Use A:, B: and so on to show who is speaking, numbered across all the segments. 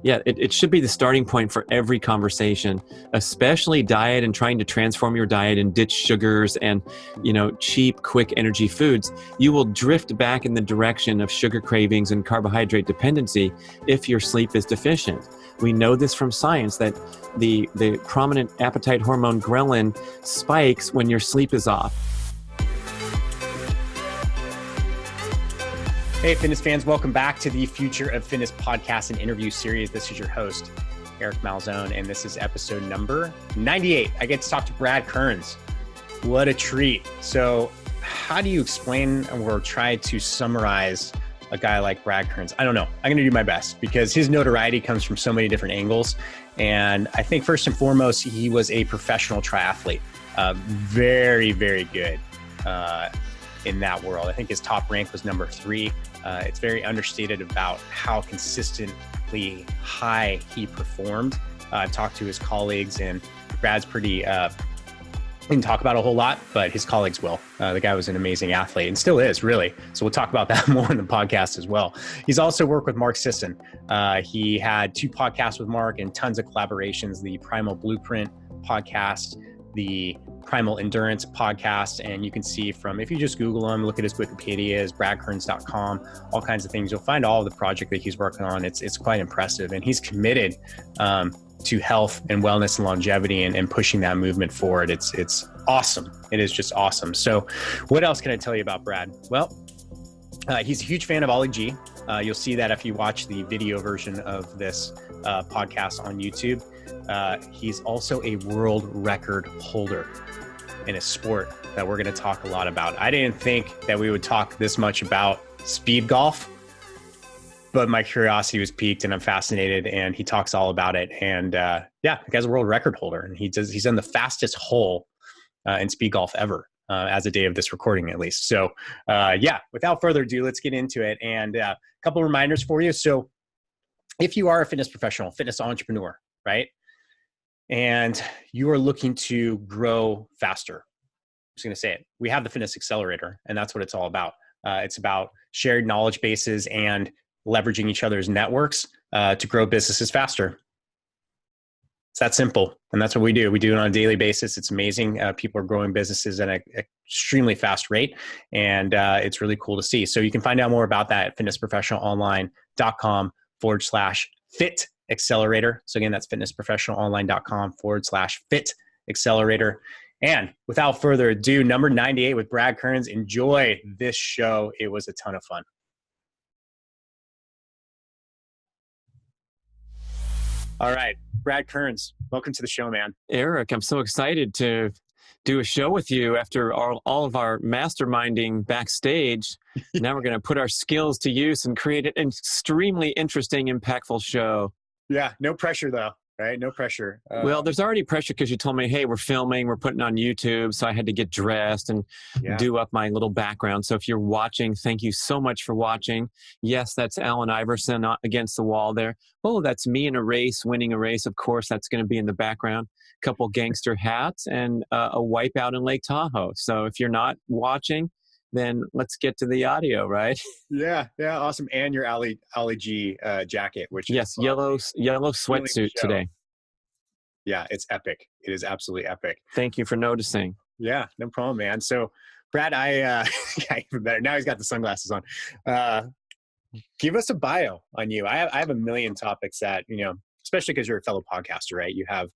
A: Yeah, it should be the starting point for every conversation, especially diet and trying to transform your diet and ditch sugars and, cheap, quick energy foods. You will drift back in the direction of sugar cravings and carbohydrate dependency if your sleep is deficient. We know this from science that the prominent appetite hormone ghrelin spikes when your sleep is off.
B: Hey, fitness fans, welcome back to the Future of Fitness podcast and interview series. This is your host, Eric Malzone, and this is episode number 98. I get to talk to Brad Kearns. What a treat. So how do you explain or try to summarize a guy like Brad Kearns? I don't know. I'm going to do my best because his notoriety comes from so many different angles. And I think first and foremost, he was a professional triathlete. Very, very good in that world. I think his top rank was number 3. It's very understated about how consistently high he performed. I've talked to his colleagues, and Brad's pretty, didn't talk about a whole lot, but his colleagues will. The guy was an amazing athlete and still is, really. So we'll talk about that more in the podcast as well. He's also worked with Mark Sisson. He had 2 podcasts with Mark and tons of collaborations, the Primal Blueprint podcast, the Primal Endurance podcast, and you can see from, if you just Google him, look at his Wikipedia, bradkearns.com, all kinds of things, you'll find all of the project that he's working on. It's quite impressive, and he's committed to health and wellness and longevity and pushing that movement forward. It's awesome. It is just awesome. So what else can I tell you about Brad? Well, he's a huge fan of Ollie G. You'll see that if you watch the video version of this podcast on YouTube. He's also a world record holder in a sport that we're going to talk a lot about. I didn't think that we would talk this much about speed golf, but my curiosity was piqued and I'm fascinated, and he talks all about it. And the guy's a world record holder, and he's done the fastest hole in speed golf ever as a day of this recording, at least. So without further ado, let's get into it. And a couple of reminders for you. So if you are a fitness professional, fitness entrepreneur, right? And you are looking to grow faster, I'm just going to say it. We have the Fitness Accelerator, and that's what it's all about. It's about shared knowledge bases and leveraging each other's networks to grow businesses faster. It's that simple. And that's what we do. We do it on a daily basis. It's amazing. People are growing businesses at an extremely fast rate. And it's really cool to see. So you can find out more about that at fitnessprofessionalonline.com/fit accelerator. So again, that's fitnessprofessionalonline.com/fit accelerator. And without further ado, number 98 with Brad Kearns. Enjoy this show. It was a ton of fun. All right, Brad Kearns, welcome to the show, man.
A: Eric, I'm so excited to do a show with you after all of our masterminding backstage. Now we're going to put our skills to use and create an extremely interesting, impactful show.
B: Yeah, no pressure though, right? No pressure.
A: Well, there's already pressure because you told me, hey, we're filming, we're putting on YouTube. So I had to get dressed and do up my little background. So if you're watching, thank you so much for watching. Yes, that's Allen Iverson against the wall there. Oh, that's me in a race, winning a race. Of course, that's going to be in the background. A couple gangster hats and a wipeout in Lake Tahoe. So if you're not watching, then let's get to the audio, right?
B: Yeah, awesome. And your Ollie G jacket, which
A: is yellow sweatsuit today.
B: Yeah, it's epic. It is absolutely epic.
A: Thank you for noticing.
B: Yeah, no problem, man. So, Brad, even better. Now he's got the sunglasses on. Give us a bio on you. I have a million topics that, especially because you're a fellow podcaster, right? You have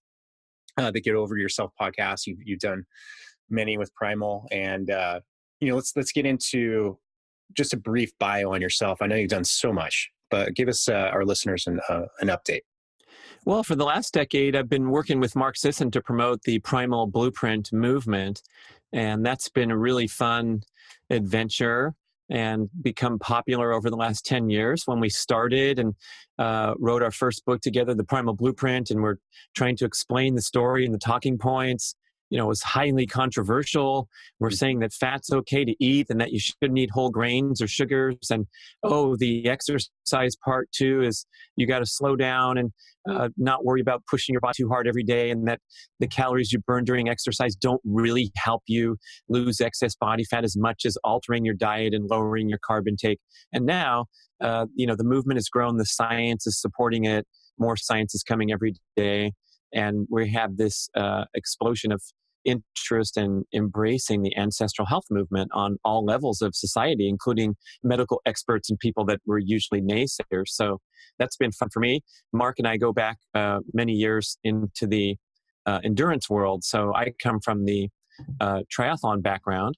B: the Get Over Yourself podcast. You've done many with Primal, and let's get into just a brief bio on yourself. I know you've done so much, but give us our listeners an update.
A: Well, for the last decade, I've been working with Mark Sisson to promote the Primal Blueprint movement, and that's been a really fun adventure and become popular over the last 10 years. When we started and wrote our first book together, the Primal Blueprint, and we're trying to explain the story and the talking points, it was highly controversial. We're saying that fat's okay to eat and that you shouldn't eat whole grains or sugars. And, the exercise part too is you got to slow down and not worry about pushing your body too hard every day, and that the calories you burn during exercise don't really help you lose excess body fat as much as altering your diet and lowering your carb intake. And now, the movement has grown, the science is supporting it. more science is coming every day. And we have this explosion of interest in embracing the ancestral health movement on all levels of society, including medical experts and people that were usually naysayers. So that's been fun for me. Mark and I go back many years into the endurance world. So I come from the triathlon background,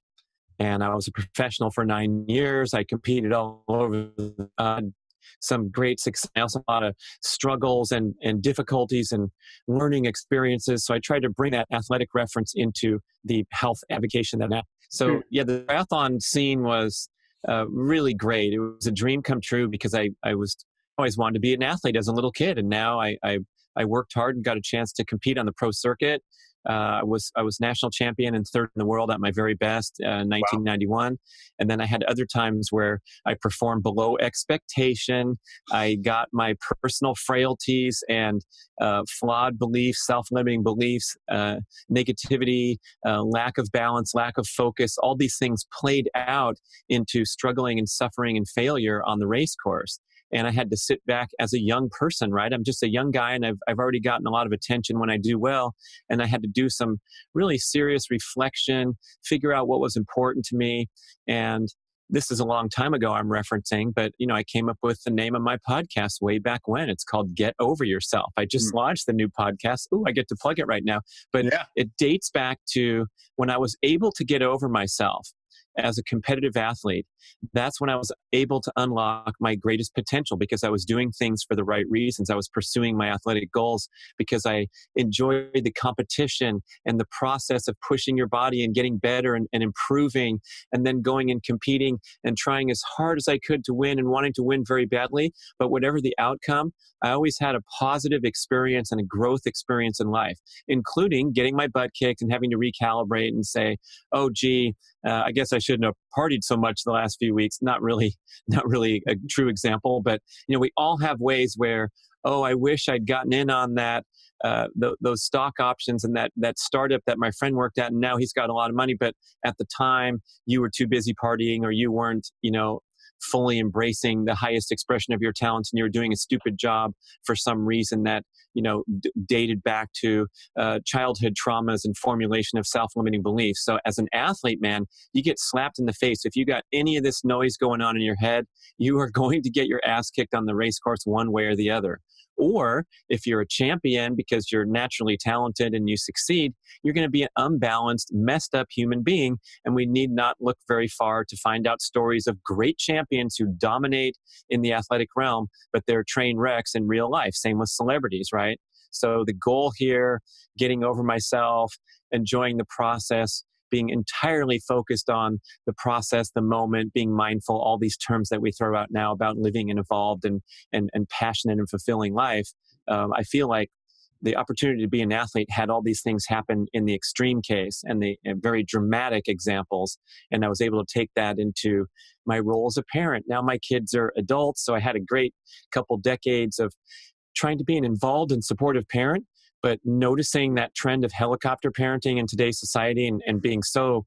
A: and I was a professional for 9 years. I competed all over some great success, also a lot of struggles and difficulties and learning experiences. So I tried to bring that athletic reference into the health advocacy that now. So yeah, the triathlon scene was really great. It was a dream come true because I was always wanted to be an athlete as a little kid. And now I worked hard and got a chance to compete on the pro circuit. I was national champion and third in the world at my very best in 1991. Wow. And then I had other times where I performed below expectation. I got my personal frailties and flawed beliefs, self-limiting beliefs, negativity, lack of balance, lack of focus. All these things played out into struggling and suffering and failure on the race course. And I had to sit back as a young person, right? I'm just a young guy, and I've already gotten a lot of attention when I do well. And I had to do some really serious reflection, figure out what was important to me. And this is a long time ago I'm referencing, but I came up with the name of my podcast way back when. It's called Get Over Yourself. I just launched the new podcast. Ooh, I get to plug it right now. But it dates back to when I was able to get over myself as a competitive athlete. That's when I was able to unlock my greatest potential because I was doing things for the right reasons. I was pursuing my athletic goals because I enjoyed the competition and the process of pushing your body and getting better and improving, and then going and competing and trying as hard as I could to win and wanting to win very badly. But whatever the outcome, I always had a positive experience and a growth experience in life, including getting my butt kicked and having to recalibrate and say, oh, gee, I guess I shouldn't have partied so much the last few weeks. Not really a true example, but we all have ways where, oh, I wish I'd gotten in on that, those stock options and that startup that my friend worked at, and now he's got a lot of money. But at the time, you were too busy partying, or you weren't, fully embracing the highest expression of your talents, and you were doing a stupid job for some reason that dated back to childhood traumas and formulation of self-limiting beliefs. So as an athlete, man, you get slapped in the face. If you got any of this noise going on in your head, you are going to get your ass kicked on the race course one way or the other. Or if you're a champion because you're naturally talented and you succeed, you're going to be an unbalanced, messed up human being. And we need not look very far to find out stories of great champions who dominate in the athletic realm, but they're train wrecks in real life. Same with celebrities, right? So the goal here, getting over myself, enjoying the process, being entirely focused on the process, the moment, being mindful, all these terms that we throw out now about living an evolved and passionate and fulfilling life. I feel like the opportunity to be an athlete had all these things happen in the extreme case and the very dramatic examples. And I was able to take that into my role as a parent. Now my kids are adults, so I had a great couple decades of trying to be an involved and supportive parent, but noticing that trend of helicopter parenting in today's society and being so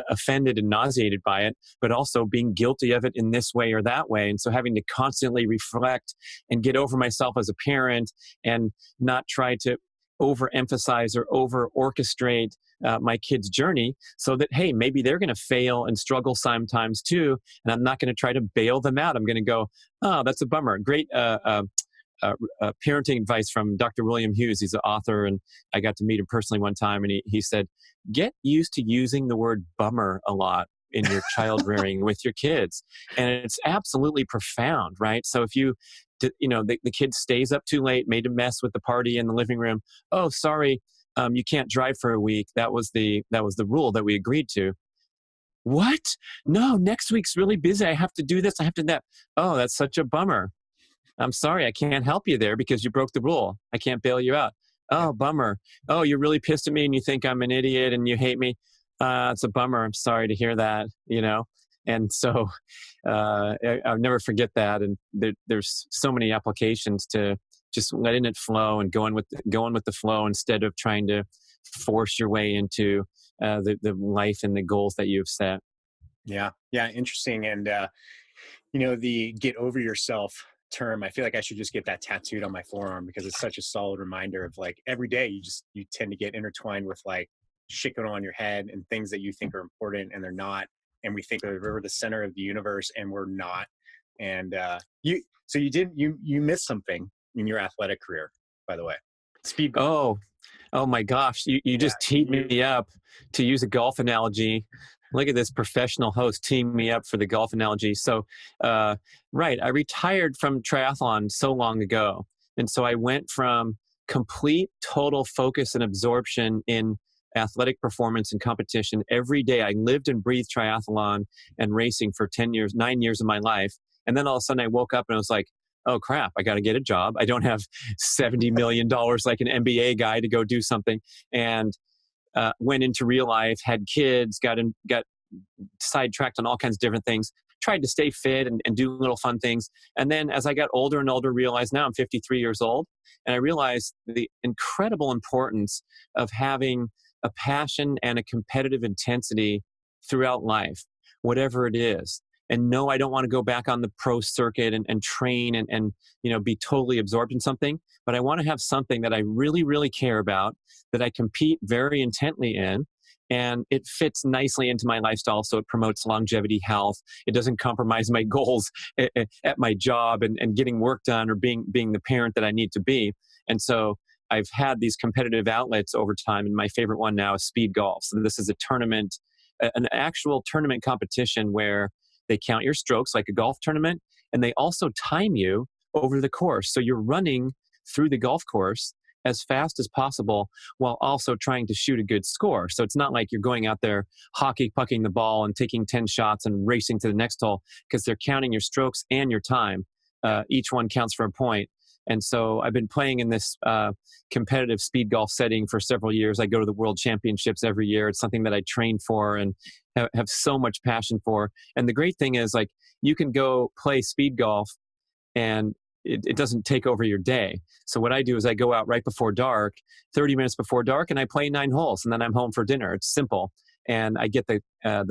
A: offended and nauseated by it, but also being guilty of it in this way or that way. And so having to constantly reflect and get over myself as a parent and not try to overemphasize or over-orchestrate my kid's journey so that, hey, maybe they're going to fail and struggle sometimes too. And I'm not going to try to bail them out. I'm going to go, oh, that's a bummer. Great parenting advice from Dr. William Hughes. He's an author, and I got to meet him personally one time, and he said, get used to using the word bummer a lot in your child rearing with your kids. And it's absolutely profound, right? So if you, the kid stays up too late, made a mess with the party in the living room. Oh, sorry, you can't drive for a week. That was the rule that we agreed to. What? No, next week's really busy. I have to do this. I have to do that. Oh, that's such a bummer. I'm sorry, I can't help you there because you broke the rule. I can't bail you out. Oh, bummer. Oh, you're really pissed at me and you think I'm an idiot and you hate me. It's a bummer. I'm sorry to hear that, And so I'll never forget that. And there's so many applications to just letting it flow and going with the flow instead of trying to force your way into the life and the goals that you've set.
B: Yeah, interesting. And the get over yourself term. I feel like I should just get that tattooed on my forearm because it's such a solid reminder of like every day you tend to get intertwined with like shit going on in your head and things that you think are important and they're not. And we think that we're the center of the universe and we're not. And you missed something in your athletic career, by the way. Speed golf.
A: Oh my gosh. You just teed me up to use a golf analogy. Look at this professional host teeing me up for the golf analogy. So, right, I retired from triathlon so long ago. And so I went from complete, total focus and absorption in athletic performance and competition every day. I lived and breathed triathlon and racing for 9 years of my life. And then all of a sudden I woke up and I was like, oh crap, I got to get a job. I don't have $70 million like an MBA guy to go do something. And went into real life, had kids, got sidetracked on all kinds of different things, tried to stay fit and do little fun things. And then as I got older and older, realized now I'm 53 years old. And I realized the incredible importance of having a passion and a competitive intensity throughout life, whatever it is. And no, I don't want to go back on the pro circuit and train and be totally absorbed in something, but I want to have something that I really, really care about, that I compete very intently in, and it fits nicely into my lifestyle. So it promotes longevity, health. It doesn't compromise my goals at my job and getting work done or being the parent that I need to be. And so I've had these competitive outlets over time, and my favorite one now is speed golf. So this is a tournament, an actual tournament competition where they count your strokes like a golf tournament, and they also time you over the course. So you're running through the golf course as fast as possible while also trying to shoot a good score. So it's not like you're going out there hockey pucking the ball and taking 10 shots and racing to the next hole, because they're counting your strokes and your time. Each one counts for a point. And so I've been playing in this competitive speed golf setting for several years. I go to the World Championships every year. It's something that I train for and have so much passion for. And the great thing is, like, you can go play speed golf and it doesn't take over your day. So what I do is I go out right before dark, 30 minutes before dark, and I play 9 holes, and then I'm home for dinner. It's simple. And I get the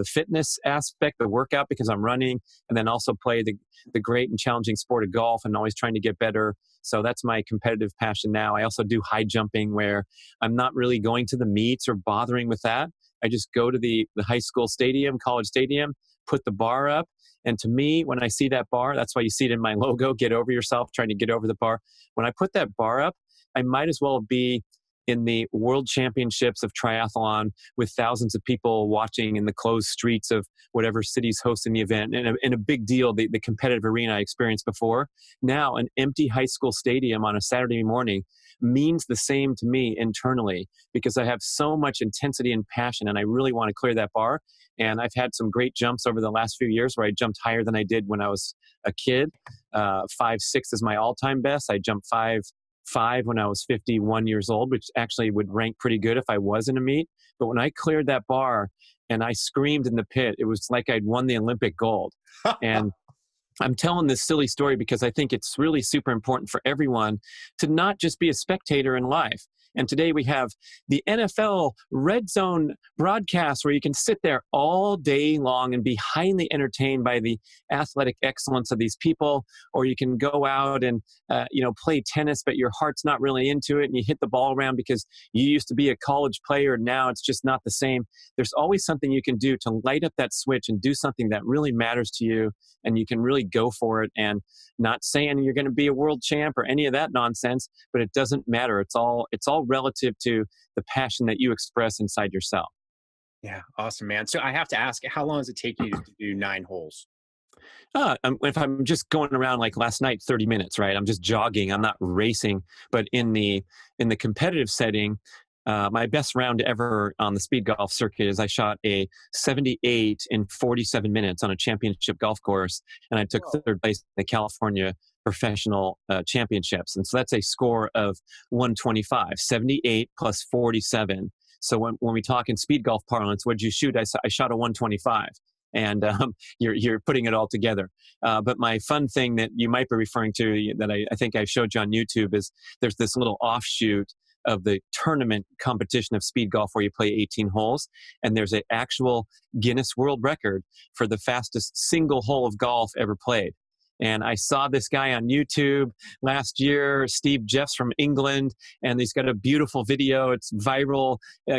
A: fitness aspect, the workout, because I'm running, and then also play the great and challenging sport of golf and always trying to get better. So that's my competitive passion now. I also do high jumping, where I'm not really going to the meets or bothering with that. I just go to the high school stadium, college stadium, put the bar up. And to me, when I see that bar, that's why you see it in my logo, get over yourself, trying to get over the bar. When I put that bar up, I might as well be in the World Championships of triathlon with thousands of people watching in the closed streets of whatever city's hosting the event, and a big deal, the competitive arena I experienced before. Now, an empty high school stadium on a Saturday morning means the same to me internally, because I have so much intensity and passion, and I really want to clear that bar. And I've had some great jumps over the last few years where I jumped higher than I did when I was a kid. 5'6" is my all-time best. I jumped 5'5" when I was 51 years old, which actually would rank pretty good if I was in a meet. But when I cleared that bar and I screamed in the pit, it was like I'd won the Olympic gold. And I'm telling this silly story because I think it's really super important for everyone to not just be a spectator in life. And today we have the NFL Red Zone broadcast where you can sit there all day long and be highly entertained by the athletic excellence of these people. Or you can go out and, play tennis, but your heart's not really into it, and you hit the ball around because you used to be a college player and now it's just not the same. There's always something you can do to light up that switch and do something that really matters to you, and you can really go for it. And not saying you're going to be a world champ or any of that nonsense, but it doesn't matter. It's all relative to the passion that you express inside yourself.
B: Yeah, awesome, man. So I have to ask, how long does it take you to do 9 holes?
A: If I'm just going around like last night, 30 minutes, right? I'm just jogging. I'm not racing. But in the competitive setting, my best round ever on the speed golf circuit is I shot a 78 in 47 minutes on a championship golf course, and I took third place in the California professional championships. And so that's a score of 125, 78 plus 47. So when we talk in speed golf parlance, what'd you shoot? I shot a 125. And you're putting it all together. But my fun thing that you might be referring to, that I think I showed you on YouTube, is there's this little offshoot of the tournament competition of speed golf where you play 18 holes. And there's an actual Guinness World Record for the fastest single hole of golf ever played. And I saw this guy on YouTube last year, Steve Jeffs from England, and he's got a beautiful video. It's viral,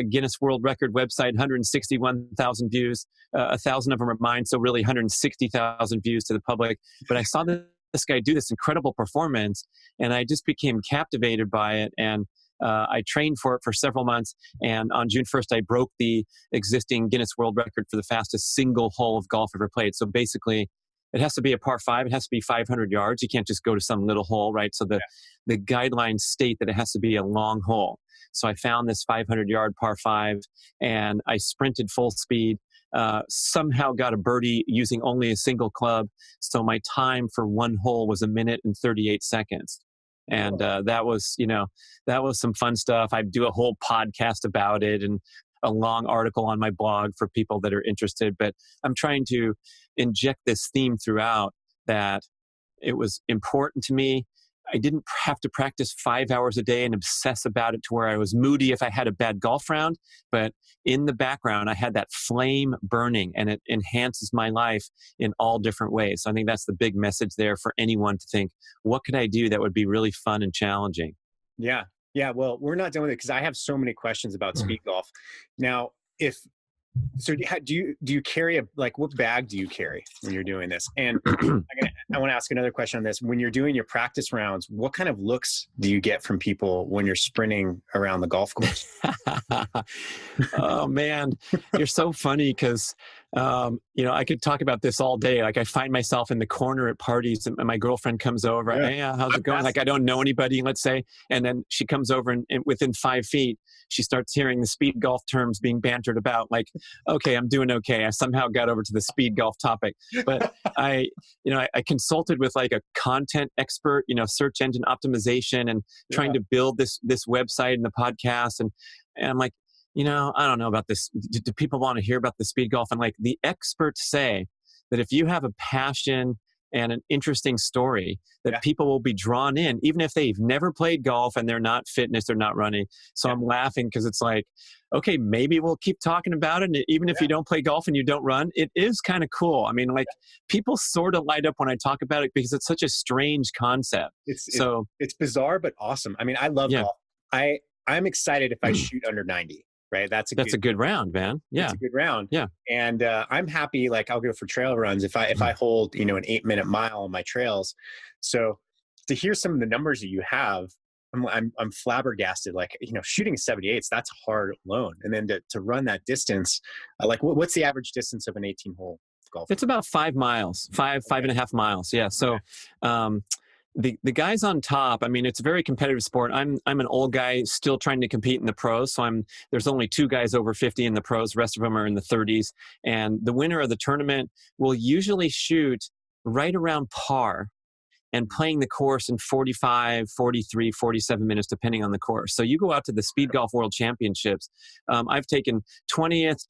A: Guinness World Record website, 161,000 views. 1,000 of them are mine, so really 160,000 views to the public. But I saw this guy do this incredible performance, and I just became captivated by it. And I trained for it for several months, and on June 1st, I broke the existing Guinness World Record for the fastest single hole of golf ever played. So basically, it has to be a par 5. It has to be 500 yards. You can't just go to some little hole, right? So the guidelines state that it has to be a long hole. So I found this 500-yard par 5, and I sprinted full speed. Somehow got a birdie using only a single club. So my time for one hole was 1 minute and 38 seconds. And that was some fun stuff. I do a whole podcast about it and a long article on my blog for people that are interested. But I'm trying to inject this theme throughout that it was important to me. I didn't have to practice 5 hours a day and obsess about it to where I was moody if I had a bad golf round. But in the background, I had that flame burning, and it enhances my life in all different ways. So I think that's the big message there for anyone to think, what could I do that would be really fun and challenging?
B: Yeah. Yeah. Well, we're not done with it because I have so many questions about speed golf. Now, so do you carry what bag do you carry when you're doing this? And I want to ask another question on this. When you're doing your practice rounds, what kind of looks do you get from people when you're sprinting around the golf course?
A: Oh man, you're so funny because, I could talk about this all day. Like I find myself in the corner at parties and my girlfriend comes over.
B: Yeah.
A: Hey, how's it going? Like I don't know anybody, let's say. And then she comes over and within 5 feet, she starts hearing the speed golf terms being bantered about. Like, okay, I'm doing okay. I somehow got over to the speed golf topic. But I consulted with like a content expert, search engine optimization and trying to build this website and the podcast. And I'm like, I don't know about this. Do people want to hear about the speed golf? And like the experts say that if you have a passion and an interesting story, that people will be drawn in, even if they've never played golf and they're not fitness, they're not running. So I'm laughing because it's like, okay, maybe we'll keep talking about it. And even if you don't play golf and you don't run, it is kind of cool. I mean, like people sort of light up when I talk about it because it's such a strange concept.
B: It's bizarre, but awesome. I mean, I love golf. I'm excited if I shoot under 90. Right. That's a good round, man. Yeah. It's a good round. Yeah. And I'm happy. Like I'll go for trail runs if I hold, an 8-minute mile on my trails. So to hear some of the numbers that you have, I'm flabbergasted. Like, shooting 78s, that's hard alone. And then to run that distance, what's the average distance of an 18-hole golf?
A: It's about 5 miles, 5.5 miles. Yeah. So, the guys on top, I mean, it's a very competitive sport. I'm an old guy still trying to compete in the pros. So there's only 2 guys over 50 in the pros. The rest of them are in the 30s. And the winner of the tournament will usually shoot right around par and playing the course in 45, 43, 47 minutes, depending on the course. So you go out to the Speed Golf World Championships. I've taken 20th,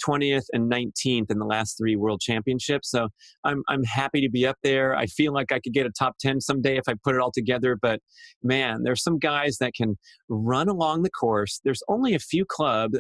A: and 19th in the last 3 World Championships. So I'm happy to be up there. I feel like I could get a top 10 someday if I put it all together. But man, there's some guys that can run along the course. There's only a few clubs,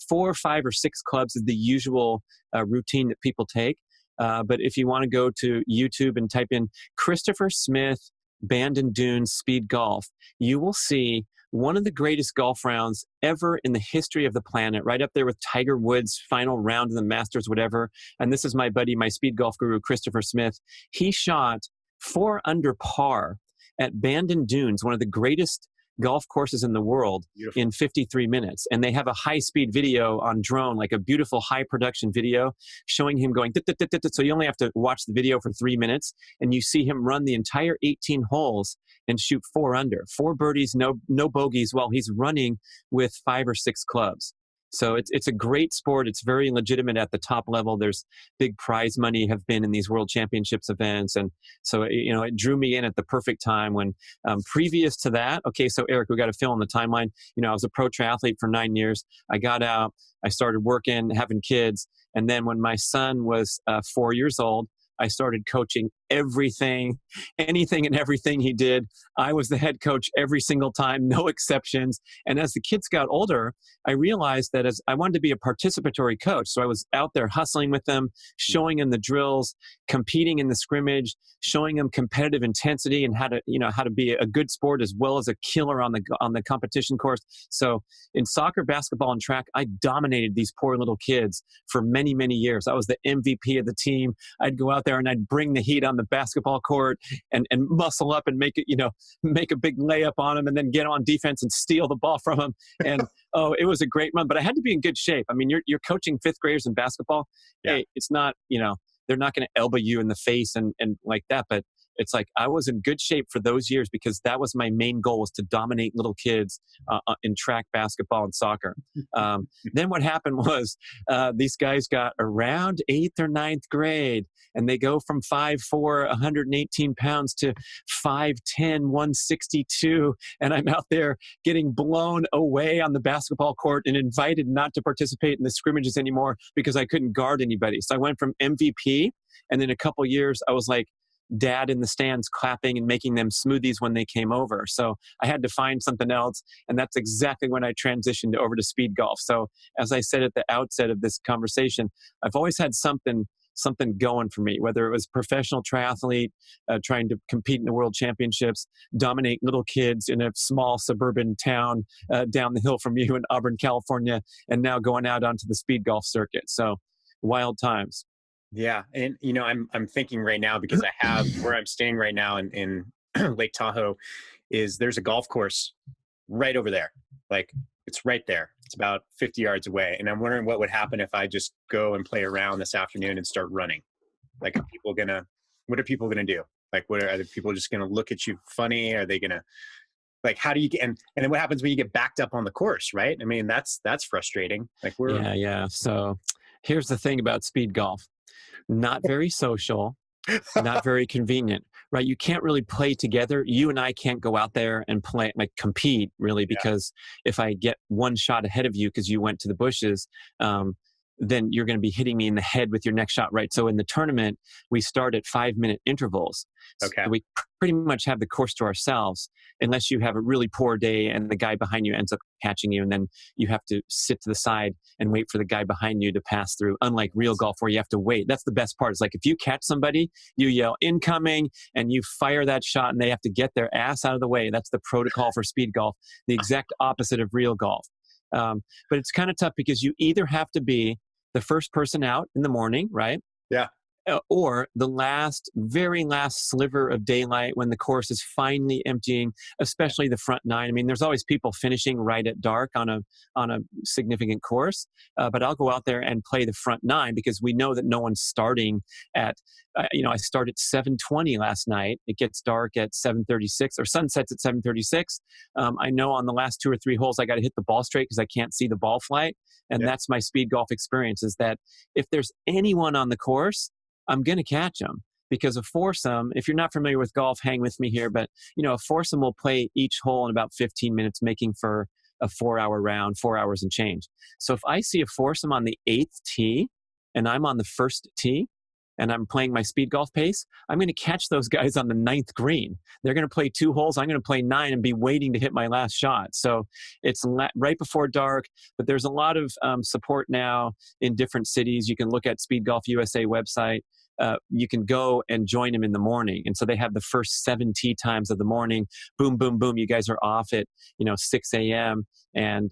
A: 4, 5, or 6 clubs is the usual routine that people take. But if you want to go to YouTube and type in Christopher Smith, Bandon Dunes, Speed Golf, you will see one of the greatest golf rounds ever in the history of the planet, right up there with Tiger Woods' final round of the Masters, whatever. And this is my buddy, my speed golf guru, Christopher Smith. He shot 4 under par at Bandon Dunes, one of the greatest golf courses in the world, in 53 minutes. And they have a high-speed video on drone, like a beautiful high-production video showing him going, so you only have to watch the video for 3 minutes, and you see him run the entire 18 holes and shoot 4 under, 4 birdies, no bogeys, while he's running with 5 or 6 clubs. So it's a great sport. It's very legitimate at the top level. There's big prize money have been in these World Championships events. And so, it drew me in at the perfect time when previous to that, okay, so Eric, we got to fill in the timeline. I was a pro triathlete for 9 years. I got out, I started working, having kids. And then when my son was 4 years old, I started coaching anything and everything he did. I was the head coach every single time, no exceptions. And as the kids got older, I realized that as I wanted to be a participatory coach. So I was out there hustling with them, showing them the drills, competing in the scrimmage, showing them competitive intensity and how to be a good sport as well as a killer on the competition course. So in soccer, basketball, and track, I dominated these poor little kids for many, many years. I was the MVP of the team. I'd go out there and I'd bring the heat on the basketball court and muscle up and make a big layup on them and then get on defense and steal the ball from them. And it was a great run, but I had to be in good shape. I mean, you're coaching fifth graders in basketball. Yeah. Hey, it's not, they're not going to elbow you in the face and like that, but it's like I was in good shape for those years because that was my main goal, was to dominate little kids in track, basketball, and soccer. Then what happened was these guys got around 8th or 9th grade, and they go from 5'4", 118 pounds to 5'10", 162, and I'm out there getting blown away on the basketball court and invited not to participate in the scrimmages anymore because I couldn't guard anybody. So I went from MVP, and in a couple years, I was like dad in the stands clapping and making them smoothies when they came over. So I had to find something else. And that's exactly when I transitioned over to speed golf. So as I said at the outset of this conversation, I've always had something going for me, whether it was professional triathlete, trying to compete in the world championships, dominate little kids in a small suburban town down the hill from you in Auburn, California, and now going out onto the speed golf circuit. So wild times.
B: Yeah. And, I'm thinking right now, because I have where I'm staying right now in Lake Tahoe, there's a golf course right over there. Like, it's right there. It's about 50 yards away. And I'm wondering what would happen if I just go and play around this afternoon and start running. Like, what are people going to do? Like, are people just going to look at you funny? Are they going to, like, how do you get, and then what happens when you get backed up on the course, right? I mean, that's frustrating. Like
A: Yeah. So here's the thing about speed golf. Not very social, not very convenient, right? You can't really play together. You and I can't go out there and play, like compete really, because if I get one shot ahead of you because you went to the bushes, then you're going to be hitting me in the head with your next shot, right? So in the tournament, we start at 5-minute intervals.
B: Okay.
A: So we pretty much have the course to ourselves, unless you have a really poor day and the guy behind you ends up catching you, and then you have to sit to the side and wait for the guy behind you to pass through. Unlike real golf, where you have to wait. That's the best part. It's like if you catch somebody, you yell incoming and you fire that shot and they have to get their ass out of the way. That's the protocol for speed golf, the exact opposite of real golf. But it's kind of tough because you either have to be the first person out in the morning, right?
B: Yeah.
A: Or the very last sliver of daylight when the course is finally emptying, especially the front 9. I mean, there's always people finishing right at dark on a significant course, but I'll go out there and play the front 9 because we know that no one's starting at, I started at 7:20 last night. It gets dark at 7:36 or sunsets at 7:36. I know on the last 2 or 3 holes, I got to hit the ball straight because I can't see the ball flight. And that's my speed golf experience, is that if there's anyone on the course, I'm going to catch them, because a foursome, if you're not familiar with golf, hang with me here, but a foursome will play each hole in about 15 minutes, making for a 4-hour round, 4 hours and change. So if I see a foursome on the 8th tee and I'm on the first tee and I'm playing my speed golf pace, I'm going to catch those guys on the 9th green. They're going to play 2 holes. I'm going to play 9 and be waiting to hit my last shot. So it's right before dark, but there's a lot of support now in different cities. You can look at Speed Golf USA website. You can go and join them in the morning. And so they have the first 7 tee times of the morning. Boom, boom, boom. You guys are off at, 6 a.m. and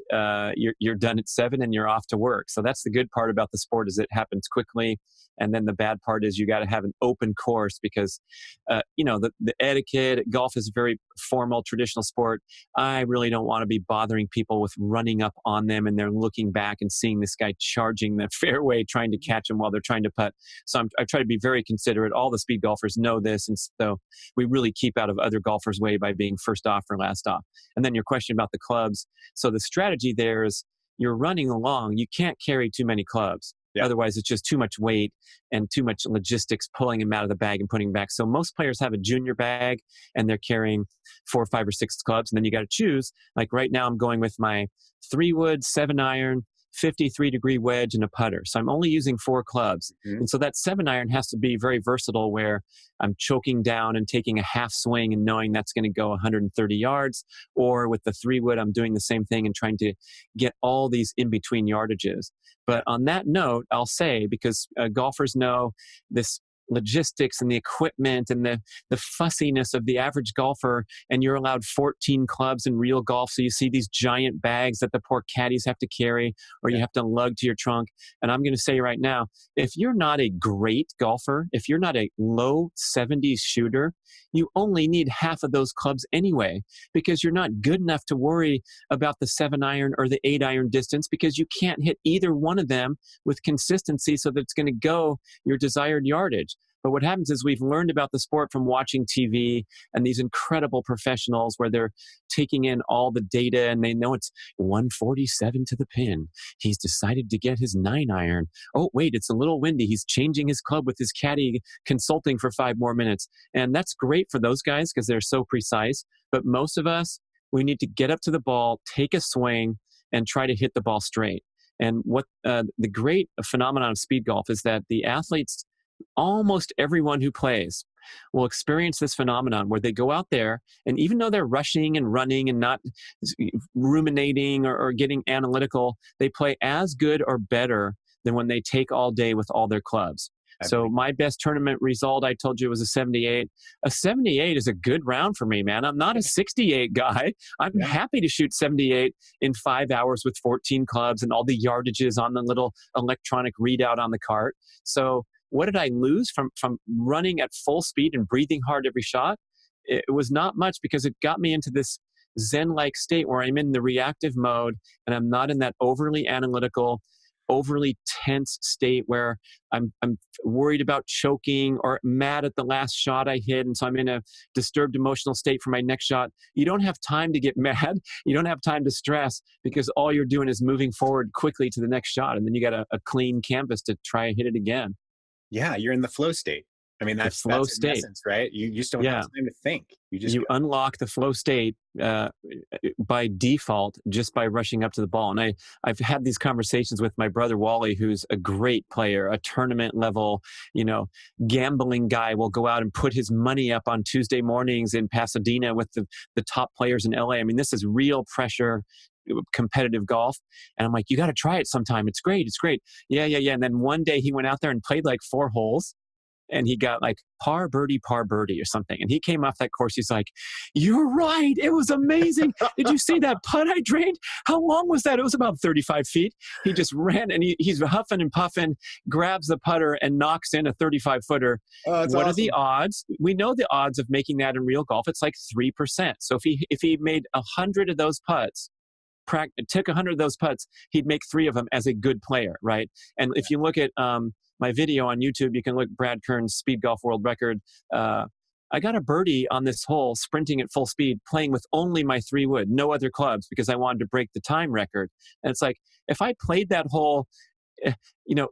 A: you're done at 7 and you're off to work. So that's the good part about the sport, is it happens quickly. And then the bad part is you got to have an open course because, the etiquette, golf is a very formal, traditional sport. I really don't want to be bothering people with running up on them and they're looking back and seeing this guy charging the fairway, trying to catch him while they're trying to putt. So I try to be very considerate. All the speed golfers know this. And so we really keep out of other golfers' way by being first off or last off. And then your question about the clubs. So the strategy there is you're running along. You can't carry too many clubs. Yeah. Otherwise, it's just too much weight and too much logistics pulling them out of the bag and putting them back. So most players have a junior bag and they're carrying 4, 5, or 6 clubs. And then you got to choose. Like right now, I'm going with my 3-wood, 7-iron, 53-degree wedge and a putter. So I'm only using 4 clubs.
B: Mhm.
A: And so that 7-iron has to be very versatile, where I'm choking down and taking a half swing and knowing that's going to go 130 yards. Or with the 3-wood, I'm doing the same thing and trying to get all these in-between yardages. But on that note, I'll say, because golfers know this logistics and the equipment and the fussiness of the average golfer, and you're allowed 14 clubs in real golf, so you see these giant bags that the poor caddies have to carry, or you have to lug to your trunk. And I'm going to say right now, if you're not a great golfer, if you're not a low 70s shooter, you only need half of those clubs anyway, because you're not good enough to worry about the 7-iron or the 8-iron distance, because you can't hit either one of them with consistency so that it's going to go your desired yardage. But what happens is we've learned about the sport from watching TV and these incredible professionals where they're taking in all the data and they know it's 147 to the pin. He's decided to get his 9-iron. Oh, wait, it's a little windy. He's changing his club with his caddy, consulting for 5 more minutes. And that's great for those guys because they're so precise. But most of us, we need to get up to the ball, take a swing, and try to hit the ball straight. And what the great phenomenon of speed golf is that the athletes, almost everyone who plays, will experience this phenomenon where they go out there, and even though they're rushing and running and not ruminating or getting analytical, they play as good or better than when they take all day with all their clubs. So my best tournament result, I told you, was a 78. A 78 is a good round for me, man. I'm not a 68 guy. I'm happy to shoot 78 in 5 hours with 14 clubs and all the yardages on the little electronic readout on the cart. So what did I lose from running at full speed and breathing hard every shot? It was not much, because it got me into this Zen-like state where I'm in the reactive mode and I'm not in that overly analytical, overly tense state where I'm worried about choking or mad at the last shot I hit. And so I'm in a disturbed emotional state for my next shot. You don't have time to get mad. You don't have time to stress, because all you're doing is moving forward quickly to the next shot. And then you got a clean canvas to try and hit it again.
B: Yeah, you're in the flow state. I mean, that's in essence, right? You just don't have time to think. You
A: unlock the flow state by default just by rushing up to the ball. And I've had these conversations with my brother Wally, who's a great player, a tournament level, gambling guy. Will go out and put his money up on Tuesday mornings in Pasadena with the top players in LA. I mean, this is real pressure, competitive golf. And I'm like, you got to try it sometime. It's great. It's great. Yeah. And then one day he went out there and played like 4 holes. And he got like par birdie or something. And he came off that course. He's like, you're right. It was amazing. Did you see that putt I drained? How long was that? It was about 35 feet. He just ran and he's huffing and puffing, grabs the putter and knocks in a 35-footer. What awesome. Are the odds? We know the odds of making that in real golf. It's like 3%. So if he made 100 of those putts, took 100 of those putts, he'd make 3 of them as a good player, right? And if you look at my video on YouTube, you can look Brad Kearns' Speed Golf World Record. I got a birdie on this hole, sprinting at full speed, playing with only my 3-wood, no other clubs, because I wanted to break the time record. And it's like, if I played that hole,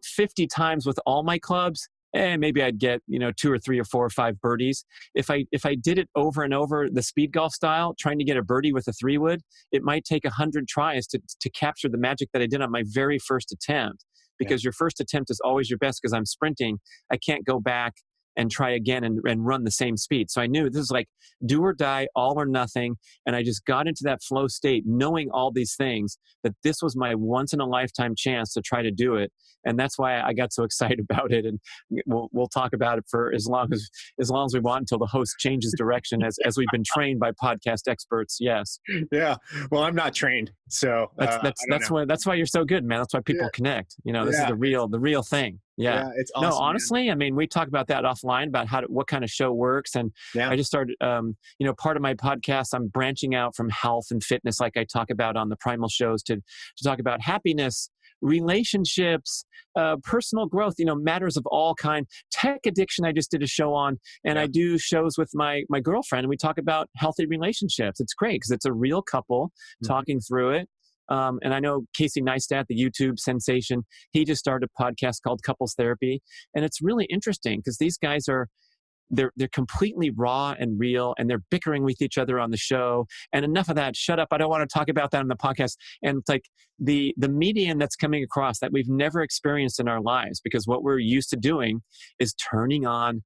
A: 50 times with all my clubs, maybe I'd get, 2 or 3 or 4 or 5 birdies. If I did it over and over, the speed golf style, trying to get a birdie with a 3-wood, it might take 100 tries to capture the magic that I did on my very first attempt. Because your first attempt is always your best, because I'm sprinting. I can't go back and try again and run the same speed. So I knew this is like do or die, all or nothing. And I just got into that flow state, knowing all these things, that this was my once in a lifetime chance to try to do it. And that's why I got so excited about it. And we'll talk about it for as long as we want, until the host changes direction, as we've been trained by podcast experts. Yes.
B: Yeah. Well, I'm not trained. So
A: that's why you're so good, man. That's why people connect. This is the real thing. Yeah. It's awesome. No, honestly, man. I mean, we talk about that offline about what kind of show works. And I just started, part of my podcast, I'm branching out from health and fitness, like I talk about on the Primal shows, to talk about happiness, relationships, personal growth, matters of all kind. Tech addiction, I just did a show on, and I do shows with my girlfriend, and we talk about healthy relationships. It's great because it's a real couple talking through it. And I know Casey Neistat, the YouTube sensation, he just started a podcast called Couples Therapy. And it's really interesting because these guys they're completely raw and real, and they're bickering with each other on the show. And enough of that. Shut up. I don't want to talk about that on the podcast. And it's like the median that's coming across that we've never experienced in our lives, because what we're used to doing is turning on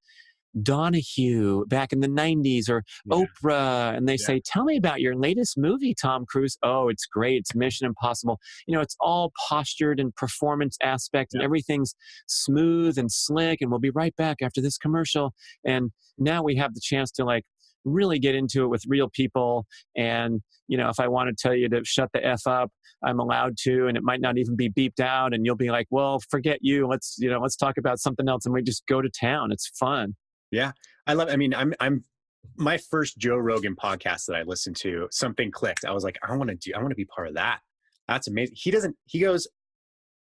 A: Donahue back in the 90s, or Oprah, and they say, tell me about your latest movie, Tom Cruise. Oh, it's great. It's Mission Impossible. It's all postured and performance aspect, and everything's smooth and slick, and we'll be right back after this commercial. And now we have the chance to like really get into it with real people. And, if I want to tell you to shut the F up, I'm allowed to, and it might not even be beeped out. And you'll be like, well, forget you. Let's talk about something else. And we just go to town. It's fun.
B: Yeah. I love, I'm my first Joe Rogan podcast that I listened to, something clicked. I was like, I want to be part of that. That's amazing. He goes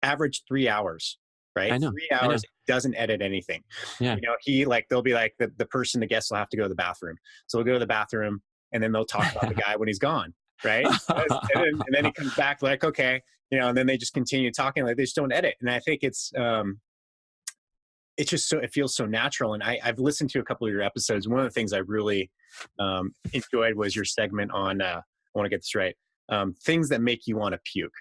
B: average 3 hours, right?
A: I know.
B: 3 hours, doesn't edit anything.
A: Yeah.
B: They'll be like the guest will have to go to the bathroom. So we'll go to the bathroom, and then they'll talk about the guy when he's gone. Right. and then he comes back like, okay, and then they just continue talking, like they just don't edit. And I think it's just it feels so natural. And I've listened to a couple of your episodes. One of the things I really enjoyed was your segment on, I want to get this right, things that make you want to puke.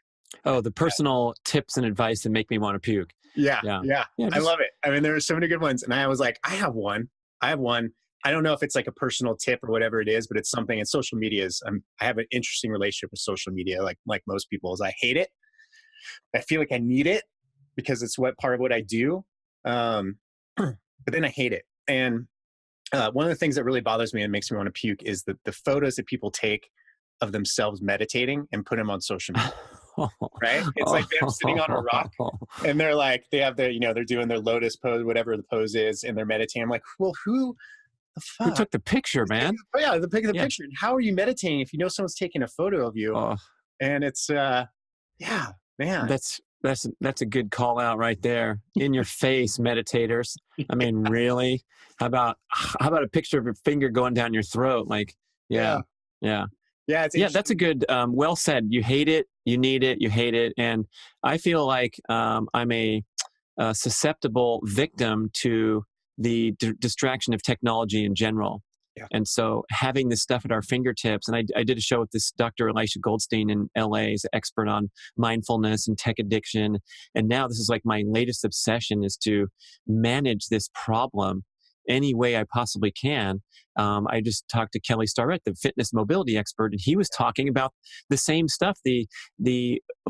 B: Oh,
A: the personal tips and advice that make me want to puke.
B: Yeah. I love it. There are so many good ones. And I was like, I have one. I don't know if it's like a personal tip or whatever it is, but it's something. And social media is, I have an interesting relationship with social media. Like most people, is I hate it. I feel like I need it because it's part of what I do. But then I hate it. And one of the things that really bothers me and makes me want to puke is the photos that people take of themselves meditating and put them on social media. Right? It's like them sitting on a rock, and they're like, they have their, they're doing their lotus pose, whatever the pose is, and they're meditating. I'm like, well, who the fuck?
A: Who took the picture, man?
B: The picture. And how are you meditating if you know someone's taking a photo of you? And it's, man.
A: That's a good call out right there. In your face, meditators. Really? How about a picture of your finger going down your throat? Like, yeah. That's a good, well said. You hate it, you need it, you hate it. And I feel like I'm a susceptible victim to the distraction of technology in general. Yeah. And so having this stuff at our fingertips, and I did a show with this Dr. Elisha Goldstein in LA. He's an expert on mindfulness and tech addiction. And now this is like my latest obsession, is to manage this problem any way I possibly can. I just talked to Kelly Starrett, the fitness mobility expert, and he was talking about the same stuff, the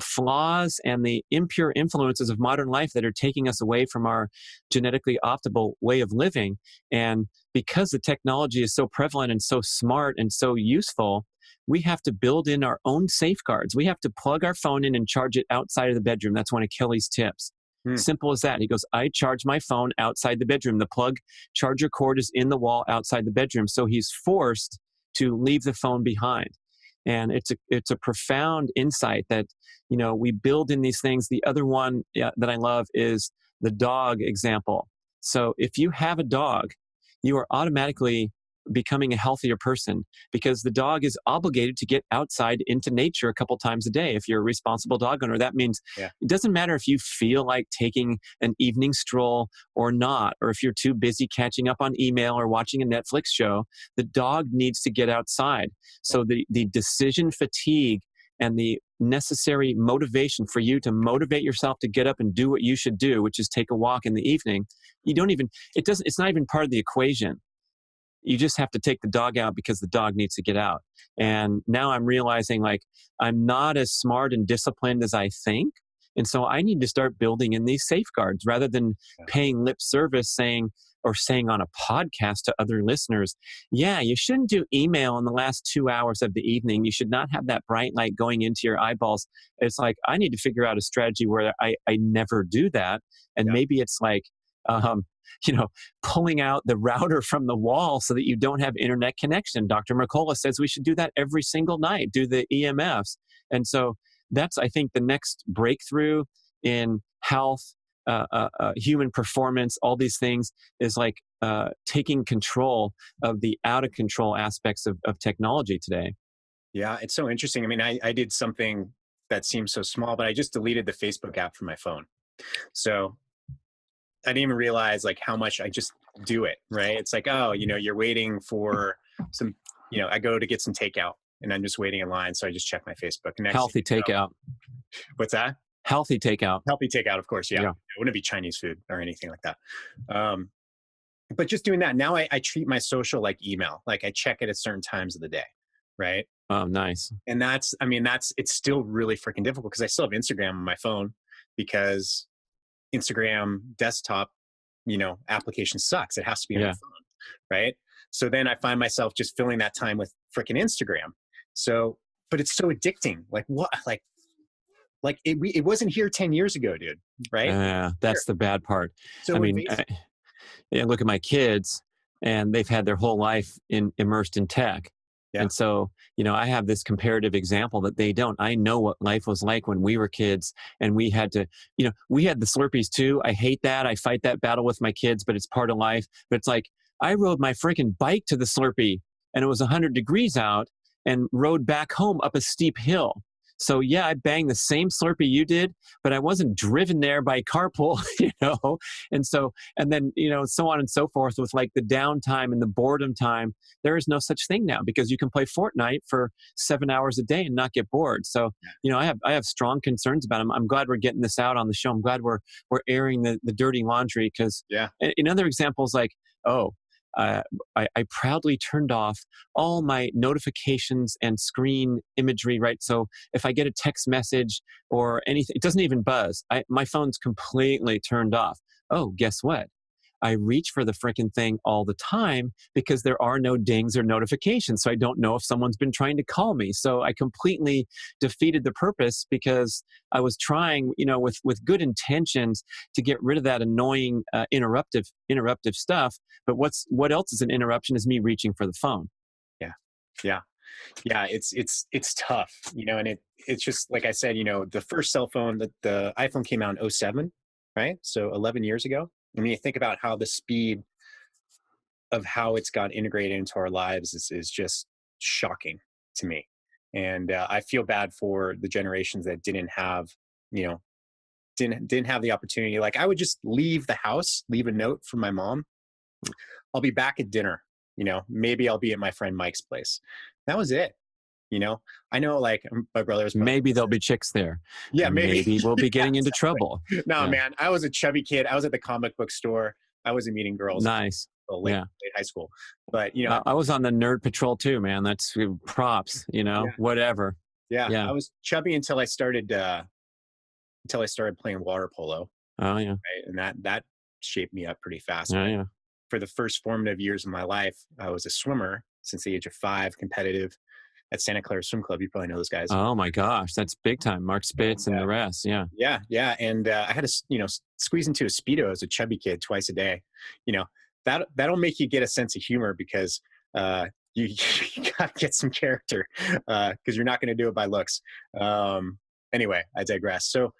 A: flaws and the impure influences of modern life that are taking us away from our genetically optimal way of living. And because the technology is so prevalent and so smart and so useful, we have to build in our own safeguards. We have to plug our phone in and charge it outside of the bedroom. That's one of Kelly's tips. Simple as that. He goes, I charge my phone outside the bedroom. The plug charger cord is in the wall outside the bedroom. So he's forced to leave the phone behind. And it's a profound insight that, we build in these things. The other one that I love is the dog example. So if you have a dog, you are automatically becoming a healthier person, because the dog is obligated to get outside into nature a couple times a day. If you're a responsible dog owner, that means it doesn't matter if you feel like taking an evening stroll or not, or if you're too busy catching up on email or watching a Netflix show, the dog needs to get outside. So the decision fatigue and the necessary motivation for you to motivate yourself to get up and do what you should do, which is take a walk in the evening, it's not even part of the equation. You just have to take the dog out because the dog needs to get out. And now I'm realizing, like, I'm not as smart and disciplined as I think. And so I need to start building in these safeguards rather than paying lip service saying on a podcast to other listeners, you shouldn't do email in the last 2 hours of the evening. You should not have that bright light going into your eyeballs. It's like, I need to figure out a strategy where I never do that. And maybe it's like, pulling out the router from the wall so that you don't have internet connection. Dr. Mercola says we should do that every single night, do the EMFs. And so that's, I think, the next breakthrough in health, human performance, all these things, is like taking control of the out of control aspects of technology today.
B: Yeah, it's so interesting. I did something that seems so small, but I just deleted the Facebook app from my phone. So I didn't even realize like how much do it, right? It's like, oh, you're waiting for some, I go to get some takeout and I'm just waiting in line. So I just check my Facebook. And next
A: Healthy
B: thing you know,
A: takeout.
B: what's that?
A: Healthy takeout.
B: Healthy takeout, of course. Yeah.
A: Yeah.
B: It wouldn't be Chinese food or anything like that. But just doing that now, I treat my social like email. Like I check it at certain times of the day, right?
A: Oh, nice.
B: And it's still really freaking difficult because I still have Instagram on my phone because Instagram desktop, application sucks. It has to be on my phone, right? So then I find myself just filling that time with freaking Instagram. So, but it's so addicting. Like what? Like it wasn't here 10 years ago, dude. Right?
A: Yeah, that's the bad part.
B: So
A: I mean, look at my kids, and they've had their whole life immersed in tech. Yeah. And so, I have this comparative example that they don't. I know what life was like when we were kids, and we had to, we had the Slurpees too. I hate that. I fight that battle with my kids, but it's part of life. But it's like, I rode my freaking bike to the Slurpee, and it was 100 degrees out, and rode back home up a steep hill. So yeah, I banged the same Slurpee you did, but I wasn't driven there by carpool, and so, and then, so on and so forth with like the downtime and the boredom time. There is no such thing now because you can play Fortnite for 7 hours a day and not get bored. So, I have strong concerns about them. I'm glad we're getting this out on the show. I'm glad we're airing the dirty laundry because in other examples, like, I proudly turned off all my notifications and screen imagery, right? So if I get a text message or anything, it doesn't even buzz. My phone's completely turned off. Oh, guess what? I reach for the freaking thing all the time because there are no dings or notifications. So I don't know if someone's been trying to call me. So I completely defeated the purpose because I was trying, with good intentions to get rid of that annoying interruptive stuff. But what else is an interruption is me reaching for the phone.
B: Yeah. It's tough, and it's just like I said, the first cell phone, the iPhone came out in 2007, right? So 11 years ago. I mean, you think about how the speed of how it's got integrated into our lives is just shocking to me. And I feel bad for the generations that didn't have the opportunity. Like I would just leave the house, leave a note for my mom. I'll be back at dinner. Maybe I'll be at my friend Mike's place. That was it. I know like my brother's.
A: Maybe there'll be chicks there.
B: Yeah, maybe
A: we'll be getting into trouble.
B: No, man, I was a chubby kid. I was at the comic book store. I wasn't meeting girls.
A: Nice.
B: Late high school. But,
A: I was on the nerd patrol too, man. That's props, whatever.
B: Yeah. I was chubby until I started playing water polo.
A: Oh, yeah.
B: Right? And that shaped me up pretty fast.
A: Oh, yeah.
B: For the first formative years of my life, I was a swimmer since the age of 5, competitive at Santa Clara Swim Club. You probably know those guys.
A: Oh my gosh, that's big time. Mark Spitz and the rest. Yeah.
B: Yeah. And I had to, squeeze into a Speedo as a chubby kid twice a day. That'll make you get a sense of humor because you gotta get some character because you're not going to do it by looks. Anyway, I digress. So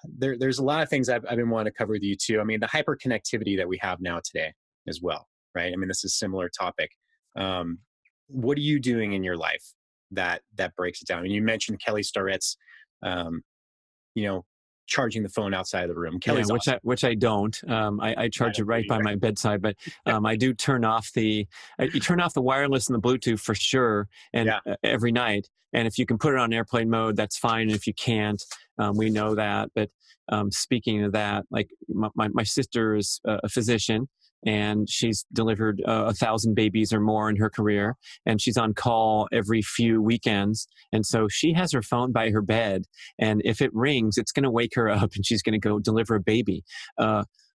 B: there's a lot of things I've been wanting to cover with you too. I mean, the hyperconnectivity that we have now today as well, right? I mean, this is a similar topic. What are you doing in your life that breaks it down? I mean, you mentioned Kelly Starrett's, charging the phone outside of the room. Kelly's awesome.
A: which I don't. I charge it right by my bedside, but I do turn off you turn off the wireless and the Bluetooth for sure, and every night. And if you can put it on airplane mode, that's fine. And if you can't, we know that. But speaking of that, like my sister is a physician. And she's delivered 1,000 babies or more in her career. And she's on call every few weekends. And so she has her phone by her bed. And if it rings, it's going to wake her up and she's going to go deliver a baby.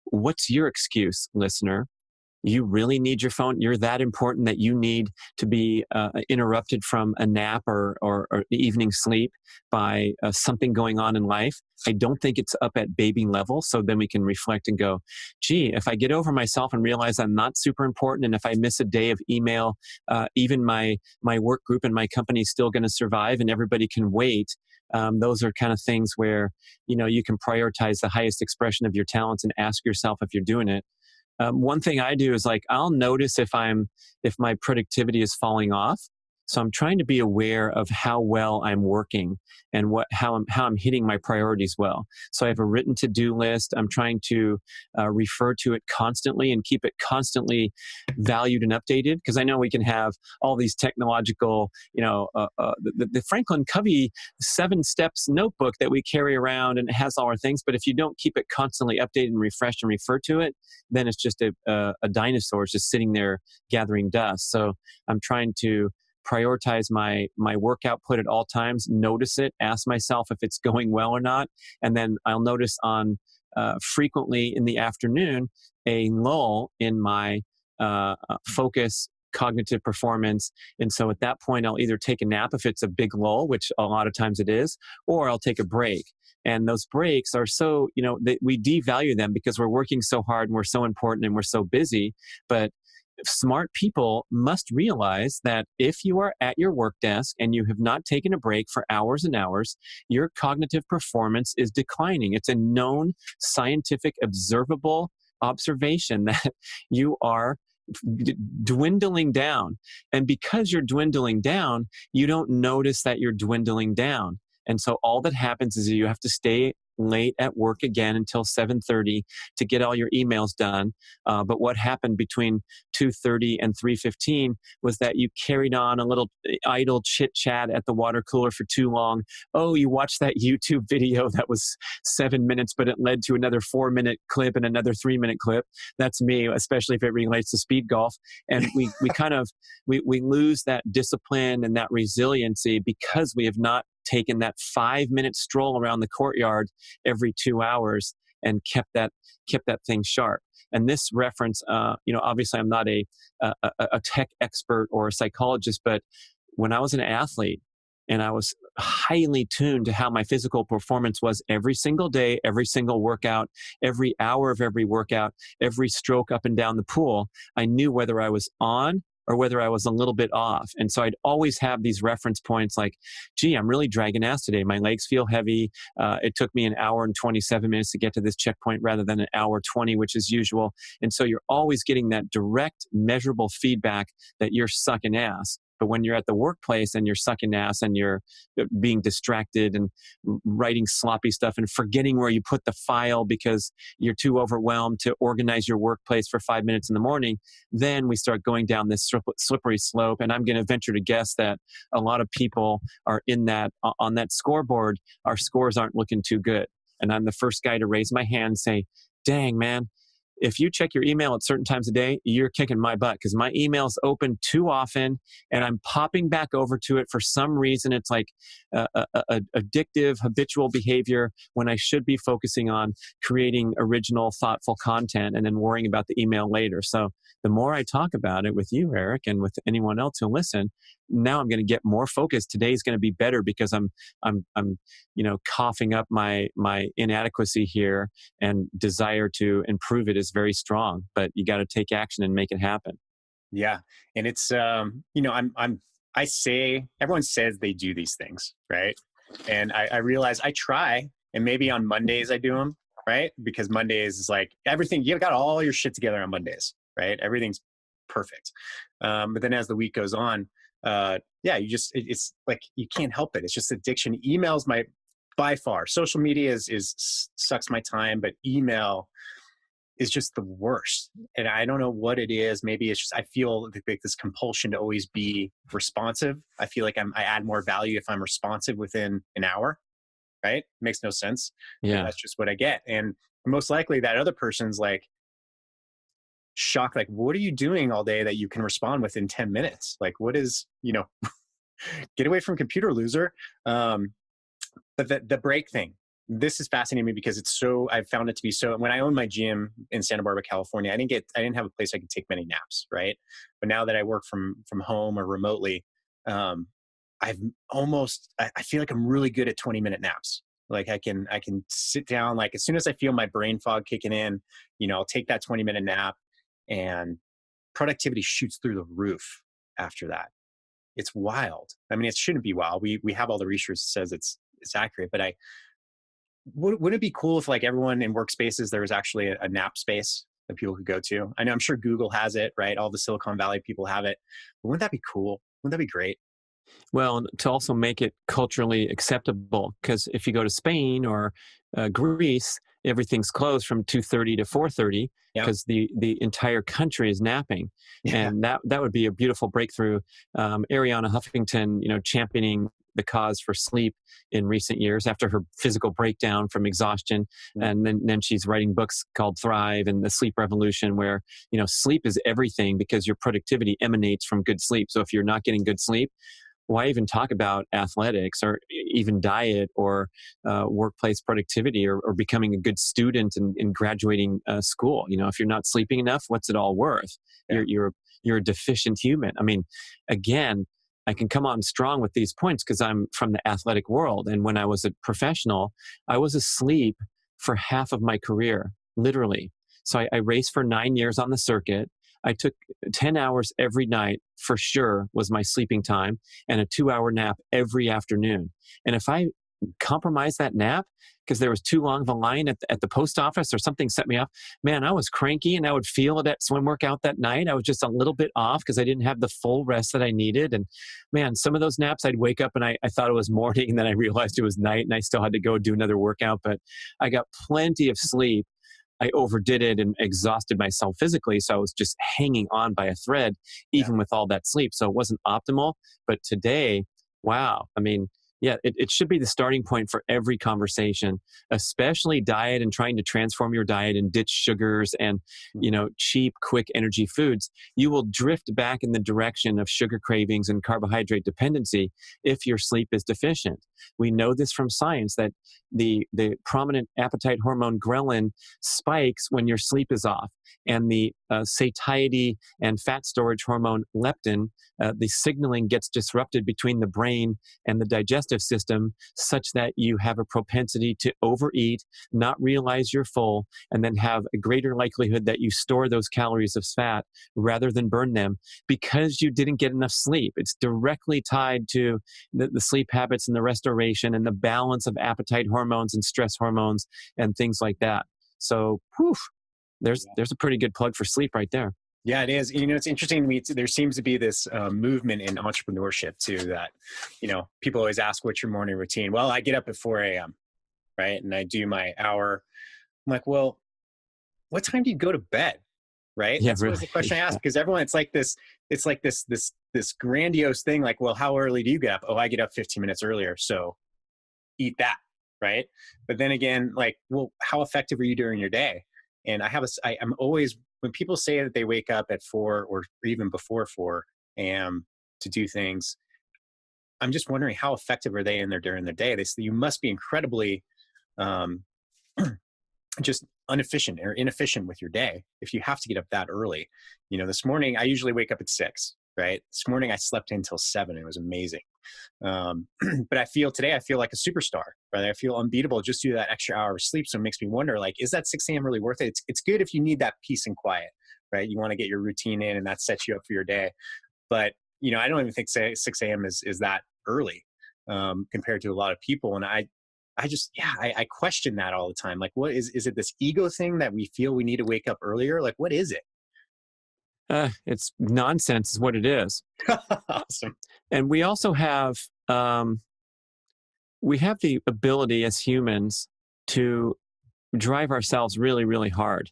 A: What's your excuse, listener? You really need your phone? You're that important that you need to be interrupted from a nap or evening sleep by something going on in life? I don't think it's up at baby level. So then we can reflect and go, gee, if I get over myself and realize I'm not super important, and if I miss a day of email, even my work group and my company is still going to survive and everybody can wait. Those are kind of things where, you can prioritize the highest expression of your talents and ask yourself if you're doing it. One thing I do is like, I'll notice if my productivity is falling off. So I'm trying to be aware of how well I'm working and how I'm hitting my priorities well. So I have a written to-do list. I'm trying to refer to it constantly and keep it constantly valued and updated, because I know we can have all these technological, the Franklin Covey 7 steps notebook that we carry around, and it has all our things. But if you don't keep it constantly updated and refreshed and refer to it, then it's just a dinosaur. It's just sitting there gathering dust. So I'm trying to prioritize my work output at all times, notice it, ask myself if it's going well or not. And then I'll notice on frequently in the afternoon, a lull in my focus, cognitive performance. And so at that point, I'll either take a nap if it's a big lull, which a lot of times it is, or I'll take a break. And those breaks are so, we devalue them because we're working so hard and we're so important and we're so busy. But smart people must realize that if you are at your work desk and you have not taken a break for hours and hours, your cognitive performance is declining. It's a known scientific observable observation that you are dwindling down. And because you're dwindling down, you don't notice that you're dwindling down. And so all that happens is you have to stay late at work again until 7:30 to get all your emails done. But what happened between 2:30 and 3:15 was that you carried on a little idle chit chat at the water cooler for too long. Oh, you watched that YouTube video that was 7 minutes, but it led to another 4-minute clip and another 3-minute clip. That's me, especially if it relates to speed golf. And we lose that discipline and that resiliency because we have not taken that 5-minute stroll around the courtyard every 2 hours and kept that thing sharp. And this reference, obviously I'm not a tech expert or a psychologist, but when I was an athlete and I was highly tuned to how my physical performance was every single day, every single workout, every hour of every workout, every stroke up and down the pool, I knew whether I was on or whether I was a little bit off. And so I'd always have these reference points like, gee, I'm really dragging ass today. My legs feel heavy. It took me an hour and 27 minutes to get to this checkpoint rather than an hour 20, which is usual. And so you're always getting that direct, measurable feedback that you're sucking ass. But when you're at the workplace and you're sucking ass and you're being distracted and writing sloppy stuff and forgetting where you put the file because you're too overwhelmed to organize your workplace for 5 minutes in the morning, then we start going down this slippery slope. And I'm going to venture to guess that a lot of people are on that scoreboard. Our scores aren't looking too good. And I'm the first guy to raise my hand and say, dang, man, if you check your email at certain times a day, you're kicking my butt because my email's open too often and I'm popping back over to it for some reason. It's like addictive, habitual behavior when I should be focusing on creating original, thoughtful content and then worrying about the email later. So the more I talk about it with you, Eric, and with anyone else who listen, now I'm going to get more focused. Today's going to be better because I'm coughing up my inadequacy here, and desire to improve it is very strong, but you got to take action and make it happen.
B: Yeah. And it's, I say, everyone says they do these things, right? And I realize I try, and maybe on Mondays I do them, right? Because Mondays is like everything, you've got all your shit together on Mondays, right? Everything's perfect. But then as the week goes on, it's like, you can't help it. It's just addiction. Emails by far, social media is sucks my time, but email is just the worst. And I don't know what it is. Maybe it's just, I feel like this compulsion to always be responsive. I feel like I add more value if I'm responsive within an hour, right? Makes no sense.
A: Yeah.
B: That's just what I get. And most likely that other person's like shocked, like, what are you doing all day that you can respond within 10 minutes? Like, what is, get away from computer, loser. But the break thing, this is fascinating me because I've found it to be so, when I owned my gym in Santa Barbara, California, I didn't have a place I could take many naps, right? But now that I work from home or remotely, I feel like I'm really good at 20-minute naps. Like I can sit down, like as soon as I feel my brain fog kicking in, I'll take that 20-minute nap, and productivity shoots through the roof after that. It's wild. I mean, it shouldn't be wild. We have all the research that says it's accurate, but wouldn't it be cool if like everyone in workspaces, there was actually a nap space that people could go to? I know, I'm sure Google has it, right? All the Silicon Valley people have it. But wouldn't that be cool? Wouldn't that be great?
A: Well, to also make it culturally acceptable, because if you go to Spain or Greece, everything's closed from 2:30 to 4:30
B: Yep.
A: because the entire country is napping,
B: Yeah.
A: and that would be a beautiful breakthrough. Ariana Huffington, championing the cause for sleep in recent years after her physical breakdown from exhaustion, and then she's writing books called Thrive and the Sleep Revolution, where sleep is everything because your productivity emanates from good sleep. So if you're not getting good sleep, why even talk about athletics or even diet or workplace productivity or becoming a good student and graduating school? If you're not sleeping enough, what's it all worth?
B: Yeah.
A: You're a deficient human. I mean, again, I can come on strong with these points because I'm from the athletic world. And when I was a professional, I was asleep for half of my career, literally. So I raced for 9 years on the circuit. I took 10 hours every night for sure was my sleeping time, and a 2-hour nap every afternoon. And if I compromised that nap because there was too long of a line at the post office or something set me off, man, I was cranky and I would feel it at swim workout that night. I was just a little bit off because I didn't have the full rest that I needed. And man, some of those naps I'd wake up and I thought it was morning, and then I realized it was night and I still had to go do another workout. But I got plenty of sleep. I overdid it and exhausted myself physically. So I was just hanging on by a thread, even with all that sleep. So it wasn't optimal. But today, wow. I mean, yeah, it should be the starting point for every conversation, especially diet and trying to transform your diet and ditch sugars and, cheap, quick energy foods. You will drift back in the direction of sugar cravings and carbohydrate dependency if your sleep is deficient. We know this from science that the prominent appetite hormone ghrelin spikes when your sleep is off, and the satiety and fat storage hormone leptin, the signaling gets disrupted between the brain and the digestive system, such that you have a propensity to overeat, not realize you're full, and then have a greater likelihood that you store those calories as fat rather than burn them because you didn't get enough sleep. It's directly tied to the sleep habits and the restoration and the balance of appetite hormones and stress hormones and things like that. So, there's a pretty good plug for sleep right there.
B: Yeah, it is. It's interesting to me. There seems to be this movement in entrepreneurship too that, people always ask, what's your morning routine? Well, I get up at 4 a.m., right? And I do my hour. I'm like, well, what time do you go to bed? Right?
A: Yeah,
B: That's always
A: really.
B: the question I ask, because everyone, it's like this grandiose thing. Like, well, how early do you get up? Oh, I get up 15 minutes earlier. So eat that. Right. But then again, like, well, how effective are you during your day? And I'm always, when people say that they wake up at 4 or even before 4 a.m. to do things, I'm just wondering how effective are they during their day? They say you must be incredibly um, just inefficient with your day if you have to get up that early. This morning I usually wake up at 6. Right. This morning I slept until 7. It was amazing. But I feel like a superstar, right? I feel unbeatable just due to that extra hour of sleep. So it makes me wonder, like, is that 6 a.m. really worth it? It's good if you need that peace and quiet, right? You want to get your routine in and that sets you up for your day. But, I don't even think 6 a.m. is that early compared to a lot of people. And I question that all the time. Like, what is it this ego thing that we feel we need to wake up earlier? Like, what is it?
A: It's nonsense is what it is.
B: Awesome.
A: And we also have the ability as humans to drive ourselves really, really hard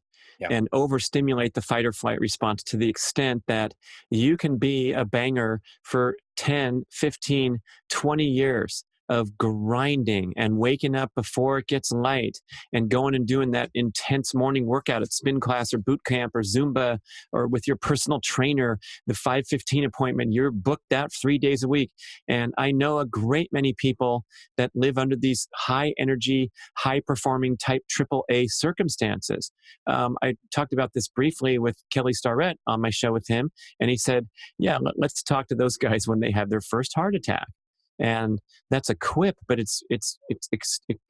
A: and overstimulate the fight or flight response to the extent that you can be a banger for 10, 15, 20 years of grinding and waking up before it gets light and going and doing that intense morning workout at spin class or boot camp or Zumba or with your personal trainer, the 5:15 appointment, you're booked out 3 days a week. And I know a great many people that live under these high energy, high performing type AAA circumstances. I talked about this briefly with Kelly Starrett on my show with him. And he said, yeah, let's talk to those guys when they have their first heart attack. And that's a quip, but it's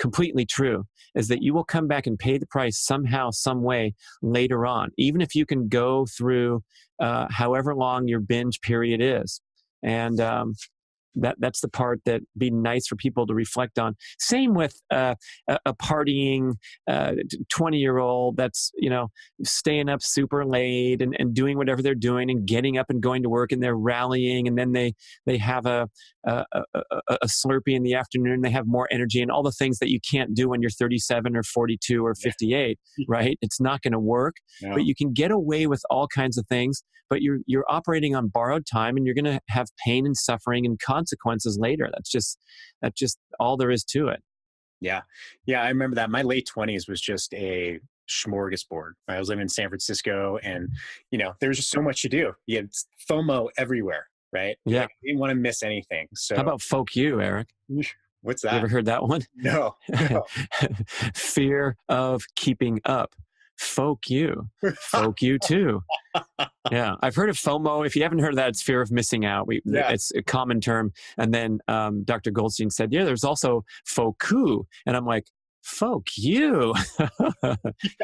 A: completely true, is that you will come back and pay the price somehow, some way later on, even if you can go through however long your binge period is. And That's the part that be nice for people to reflect on. Same with a partying 20-year-old that's, staying up super late and doing whatever they're doing and getting up and going to work, and they're rallying, and then they have a Slurpee in the afternoon. They have more energy and all the things that you can't do when you're 37 or 42 or 58, right? It's not going to work.
B: No.
A: But you can get away with all kinds of things, but you're operating on borrowed time, and you're going to have pain and suffering and consequences later. That's just all there is to it.
B: Yeah. I remember that. My late 20s was just a smorgasbord. I was living in San Francisco, and there was just so much to do. You had FOMO everywhere, right?
A: Yeah.
B: Like, I didn't want to miss anything. So
A: how about folk you, Eric?
B: What's that?
A: You ever heard that one?
B: No.
A: Fear of keeping up. Folk you too. Yeah, I've heard of FOMO. If you haven't heard of that, it's fear of missing out. It's a common term. And then Dr. Goldstein said, there's also FOKU. And I'm like, folk you.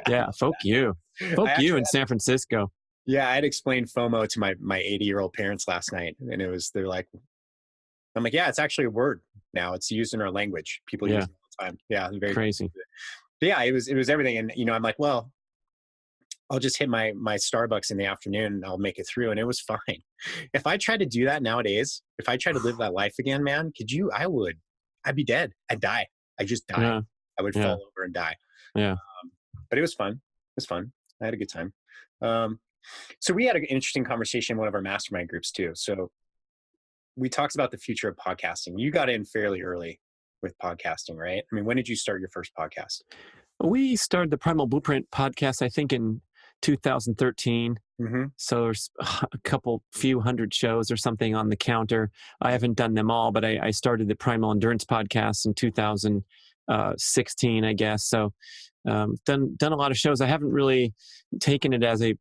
A: Yeah, folk you. Folk you in San Francisco.
B: Yeah, I had explained FOMO to my 80-year-old parents last night. And they're like, I'm like, yeah, it's actually a word now. It's used in our language. People use it all the time. Yeah, very
A: crazy.
B: But yeah, it was everything. And, I'm like, well, I'll just hit my Starbucks in the afternoon and I'll make it through. And it was fine. If I tried to do that nowadays, if I tried to live that life again, man, I'd be dead. I'd die. I just die.
A: Yeah.
B: I would fall over and die.
A: Yeah.
B: But it was fun. I had a good time. So we had an interesting conversation in one of our mastermind groups too. So we talked about the future of podcasting. You got in fairly early with podcasting, right? I mean, when did you start your first podcast?
A: We started the Primal Blueprint podcast, I think, in 2013.
B: Mm-hmm.
A: So there's a few hundred shows or something on the counter. I haven't done them all, but I started the Primal Endurance podcast in 2016, I guess. So done a lot of shows. I haven't really taken it as a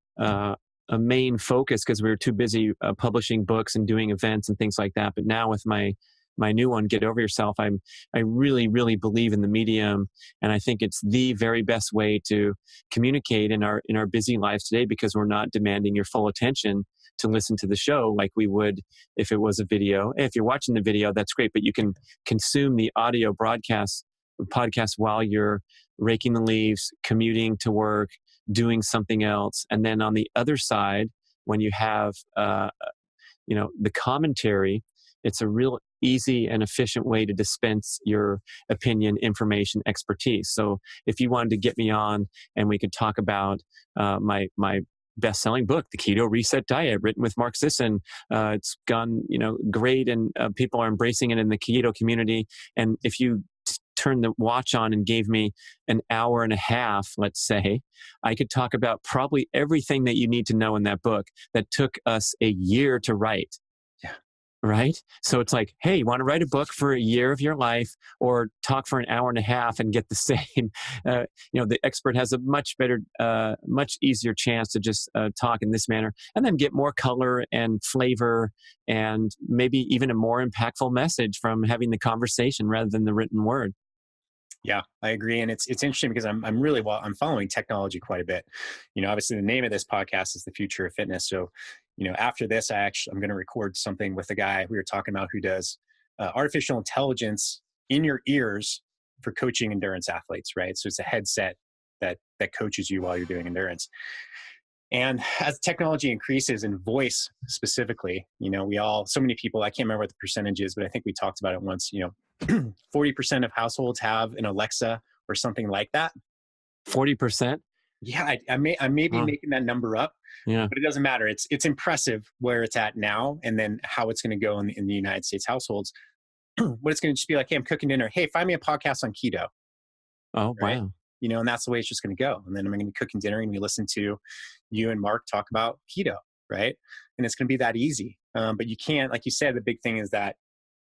A: main focus because we were too busy publishing books and doing events and things like that. But now with my new one, Get Over Yourself, I really, really believe in the medium. And I think it's the very best way to communicate in our busy lives today, because we're not demanding your full attention to listen to the show like we would if it was a video. If you're watching the video, that's great, but you can consume the audio podcast while you're raking the leaves, commuting to work, doing something else. And then on the other side, when you have, the commentary, it's a real easy and efficient way to dispense your opinion, information, expertise. So if you wanted to get me on and we could talk about my best-selling book, The Keto Reset Diet, written with Mark Sisson, it's gone great, and people are embracing it in the keto community. And if you turn the watch on and gave me an hour and a half, let's say, I could talk about probably everything that you need to know in that book that took us a year to write. Right? So it's like, hey, you want to write a book for a year of your life, or talk for an hour and a half and get the same? The expert has a much better, much easier chance to just talk in this manner, and then get more color and flavor, and maybe even a more impactful message from having the conversation rather than the written word.
B: Yeah, I agree. And it's interesting because I'm following technology quite a bit. Obviously the name of this podcast is The Future of Fitness. So, after this, I'm going to record something with a guy we were talking about who does artificial intelligence in your ears for coaching endurance athletes, right? So it's a headset that coaches you while you're doing endurance. And as technology increases, in voice specifically, so many people, I can't remember what the percentage is, but I think we talked about it once, 40% of households have an Alexa or something like that.
A: 40%?
B: Yeah, I may be making that number up,
A: but
B: it doesn't matter. It's impressive where it's at now, and then how it's going to go in the United States households. What it's going to just be like, hey, I'm cooking dinner. Hey, find me a podcast on keto.
A: Oh,
B: right?
A: Wow.
B: And that's the way it's just going to go. And then I'm going to be cooking dinner and we listen to you and Mark talk about keto, right? And it's going to be that easy. But you can't, like you said, the big thing is that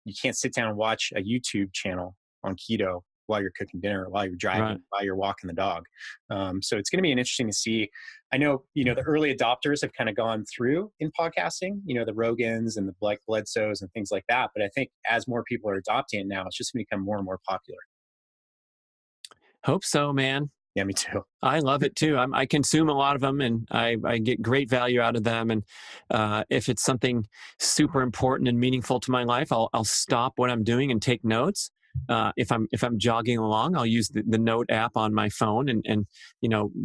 B: you can't sit down and watch a YouTube channel on keto while you're cooking dinner, while you're driving,
A: Right.
B: while you're walking the dog. So it's going to be interesting to see. I know, the early adopters have kind of gone through in podcasting, the Rogans and the Blake Bledsoes and things like that. But I think as more people are adopting it now, it's just going to become more and more popular.
A: Hope so, man.
B: Yeah, me too.
A: I love it too. I consume a lot of them, and I get great value out of them. And if it's something super important and meaningful to my life, I'll stop what I'm doing and take notes. If I'm jogging along, I'll use the note app on my phone, and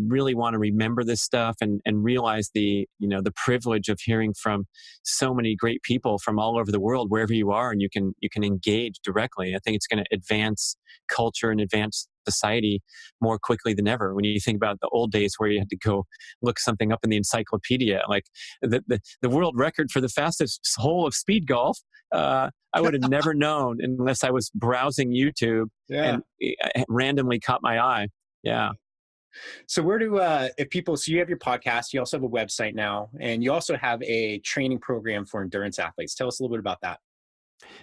A: really want to remember this stuff and realize the privilege of hearing from so many great people from all over the world, wherever you are, and you can engage directly. I think it's going to advance culture and advance society more quickly than ever. When you think about the old days where you had to go look something up in the encyclopedia, like the world record for the fastest hole of speed golf, I would have never known unless I was browsing YouTube and it randomly caught my eye. Yeah.
B: So where do, so you have your podcast, you also have a website now, and you also have a training program for endurance athletes. Tell us a little bit about that.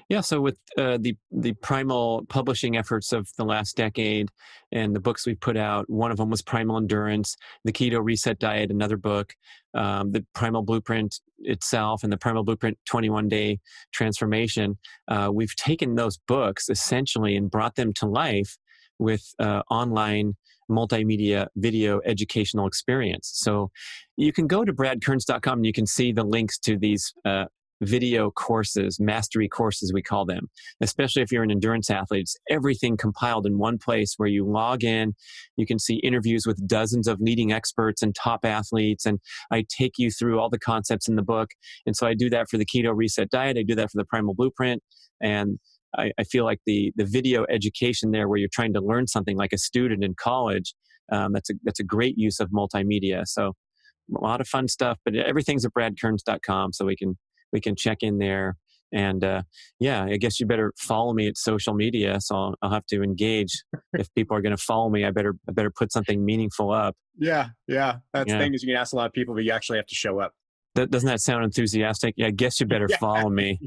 A: Yeah, so with the Primal publishing efforts of the last decade and the books we've put out, one of them was Primal Endurance, the Keto Reset Diet, another book, the Primal Blueprint itself, and the Primal Blueprint 21-Day Transformation. We've taken those books essentially and brought them to life with online multimedia video educational experience. So you can go to bradkearns.com and you can see the links to these video courses, mastery courses, we call them, especially if you're an endurance athlete. It's everything compiled in one place where you log in. You can see interviews with dozens of leading experts and top athletes, and I take you through all the concepts in the book. And so I do that for the Keto Reset Diet. I do that for the Primal Blueprint. And I feel like the video education there, where you're trying to learn something like a student in college, that's a great use of multimedia. So a lot of fun stuff, but everything's at bradkearns.com, so we can check in there. And I guess you better follow me at social media. So I'll have to engage. If people are going to follow me, I better put something meaningful up.
B: Yeah. That's the thing, is you can ask a lot of people, but you actually have to show up.
A: Doesn't that sound enthusiastic? Yeah, I guess you better follow me.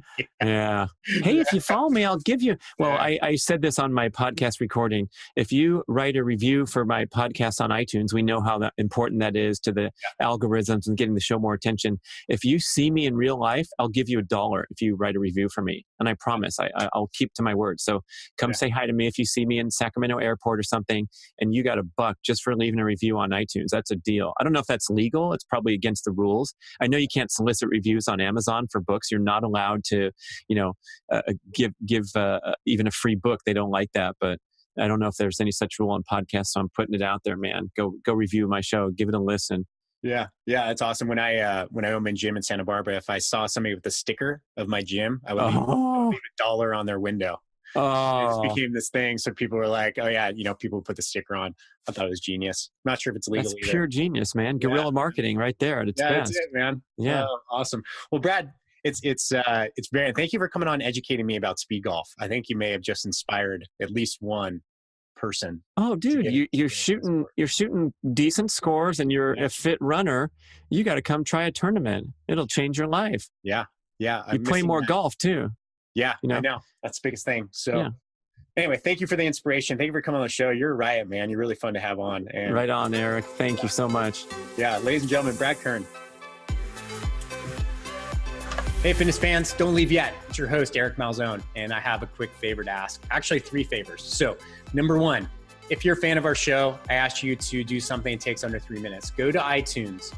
A: Yeah. Hey, if you follow me, I'll give you. Well, I said this on my podcast recording. If you write a review for my podcast on iTunes, we know how important that is to the algorithms and getting the show more attention. If you see me in real life, I'll give you $1 if you write a review for me. And I promise I'll keep to my word. So come say hi to me if you see me in Sacramento Airport or something, and you got $1 just for leaving a review on iTunes. That's a deal. I don't know if that's legal. It's probably against the rules. I know you can't solicit reviews on Amazon for books. You're not allowed to, give even a free book. They don't like that, but I don't know if there's any such rule on podcasts. So I'm putting it out there, man. Go review my show. Give it a listen.
B: Yeah, that's awesome. When I own my gym in Santa Barbara, if I saw somebody with a sticker of my gym, I would leave $1 on their window. Oh. It became this thing. So people were like, oh yeah, people put the sticker on. I thought it was genius. I'm not sure if it's legal.
A: That's pure genius, man. Guerrilla marketing right there at its best.
B: That's it, man.
A: Yeah.
B: Awesome. Well, Brad, it's very, thank you for coming on and educating me about speed golf. I think you may have just inspired at least one person.
A: Oh, dude, you're shooting decent scores, and you're a fit runner. You got to come try a tournament. It'll change your life.
B: Yeah.
A: You play more golf too.
B: Yeah, I know. That's the biggest thing. So anyway, thank you for the inspiration. Thank you for coming on the show. You're a riot, man. You're really fun to have on. And
A: right on, Eric. Thank you so much.
B: Yeah, ladies and gentlemen, Brad Kearns. Hey, fitness fans, don't leave yet. It's your host, Eric Malzone, and I have a quick favor to ask. Actually, 3 favors. So, number 1, if you're a fan of our show, I ask you to do something that takes under 3 minutes. Go to iTunes,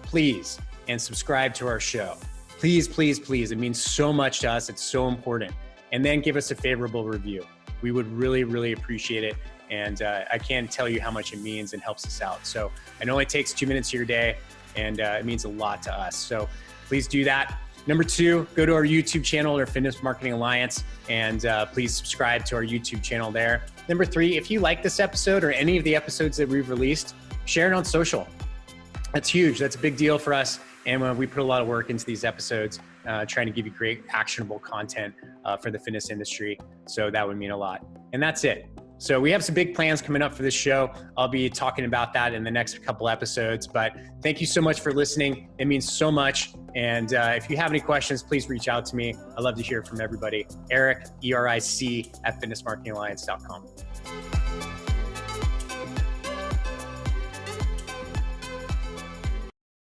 B: please, and subscribe to our show. Please, please, please. It means so much to us. It's so important. And then give us a favorable review. We would really, really appreciate it. And I can't tell you how much it means and helps us out. So it only takes 2 minutes of your day, and it means a lot to us. So please do that. Number 2, go to our YouTube channel, our Fitness Marketing Alliance, and please subscribe to our YouTube channel there. Number 3, if you like this episode or any of the episodes that we've released, share it on social. That's huge. That's a big deal for us. And we put a lot of work into these episodes, trying to give you great actionable content for the fitness industry. So that would mean a lot. And that's it. So we have some big plans coming up for this show. I'll be talking about that in the next couple episodes. But thank you so much for listening. It means so much. And if you have any questions, please reach out to me. I'd love to hear from everybody. Eric, ERIC, at fitnessmarketingalliance.com.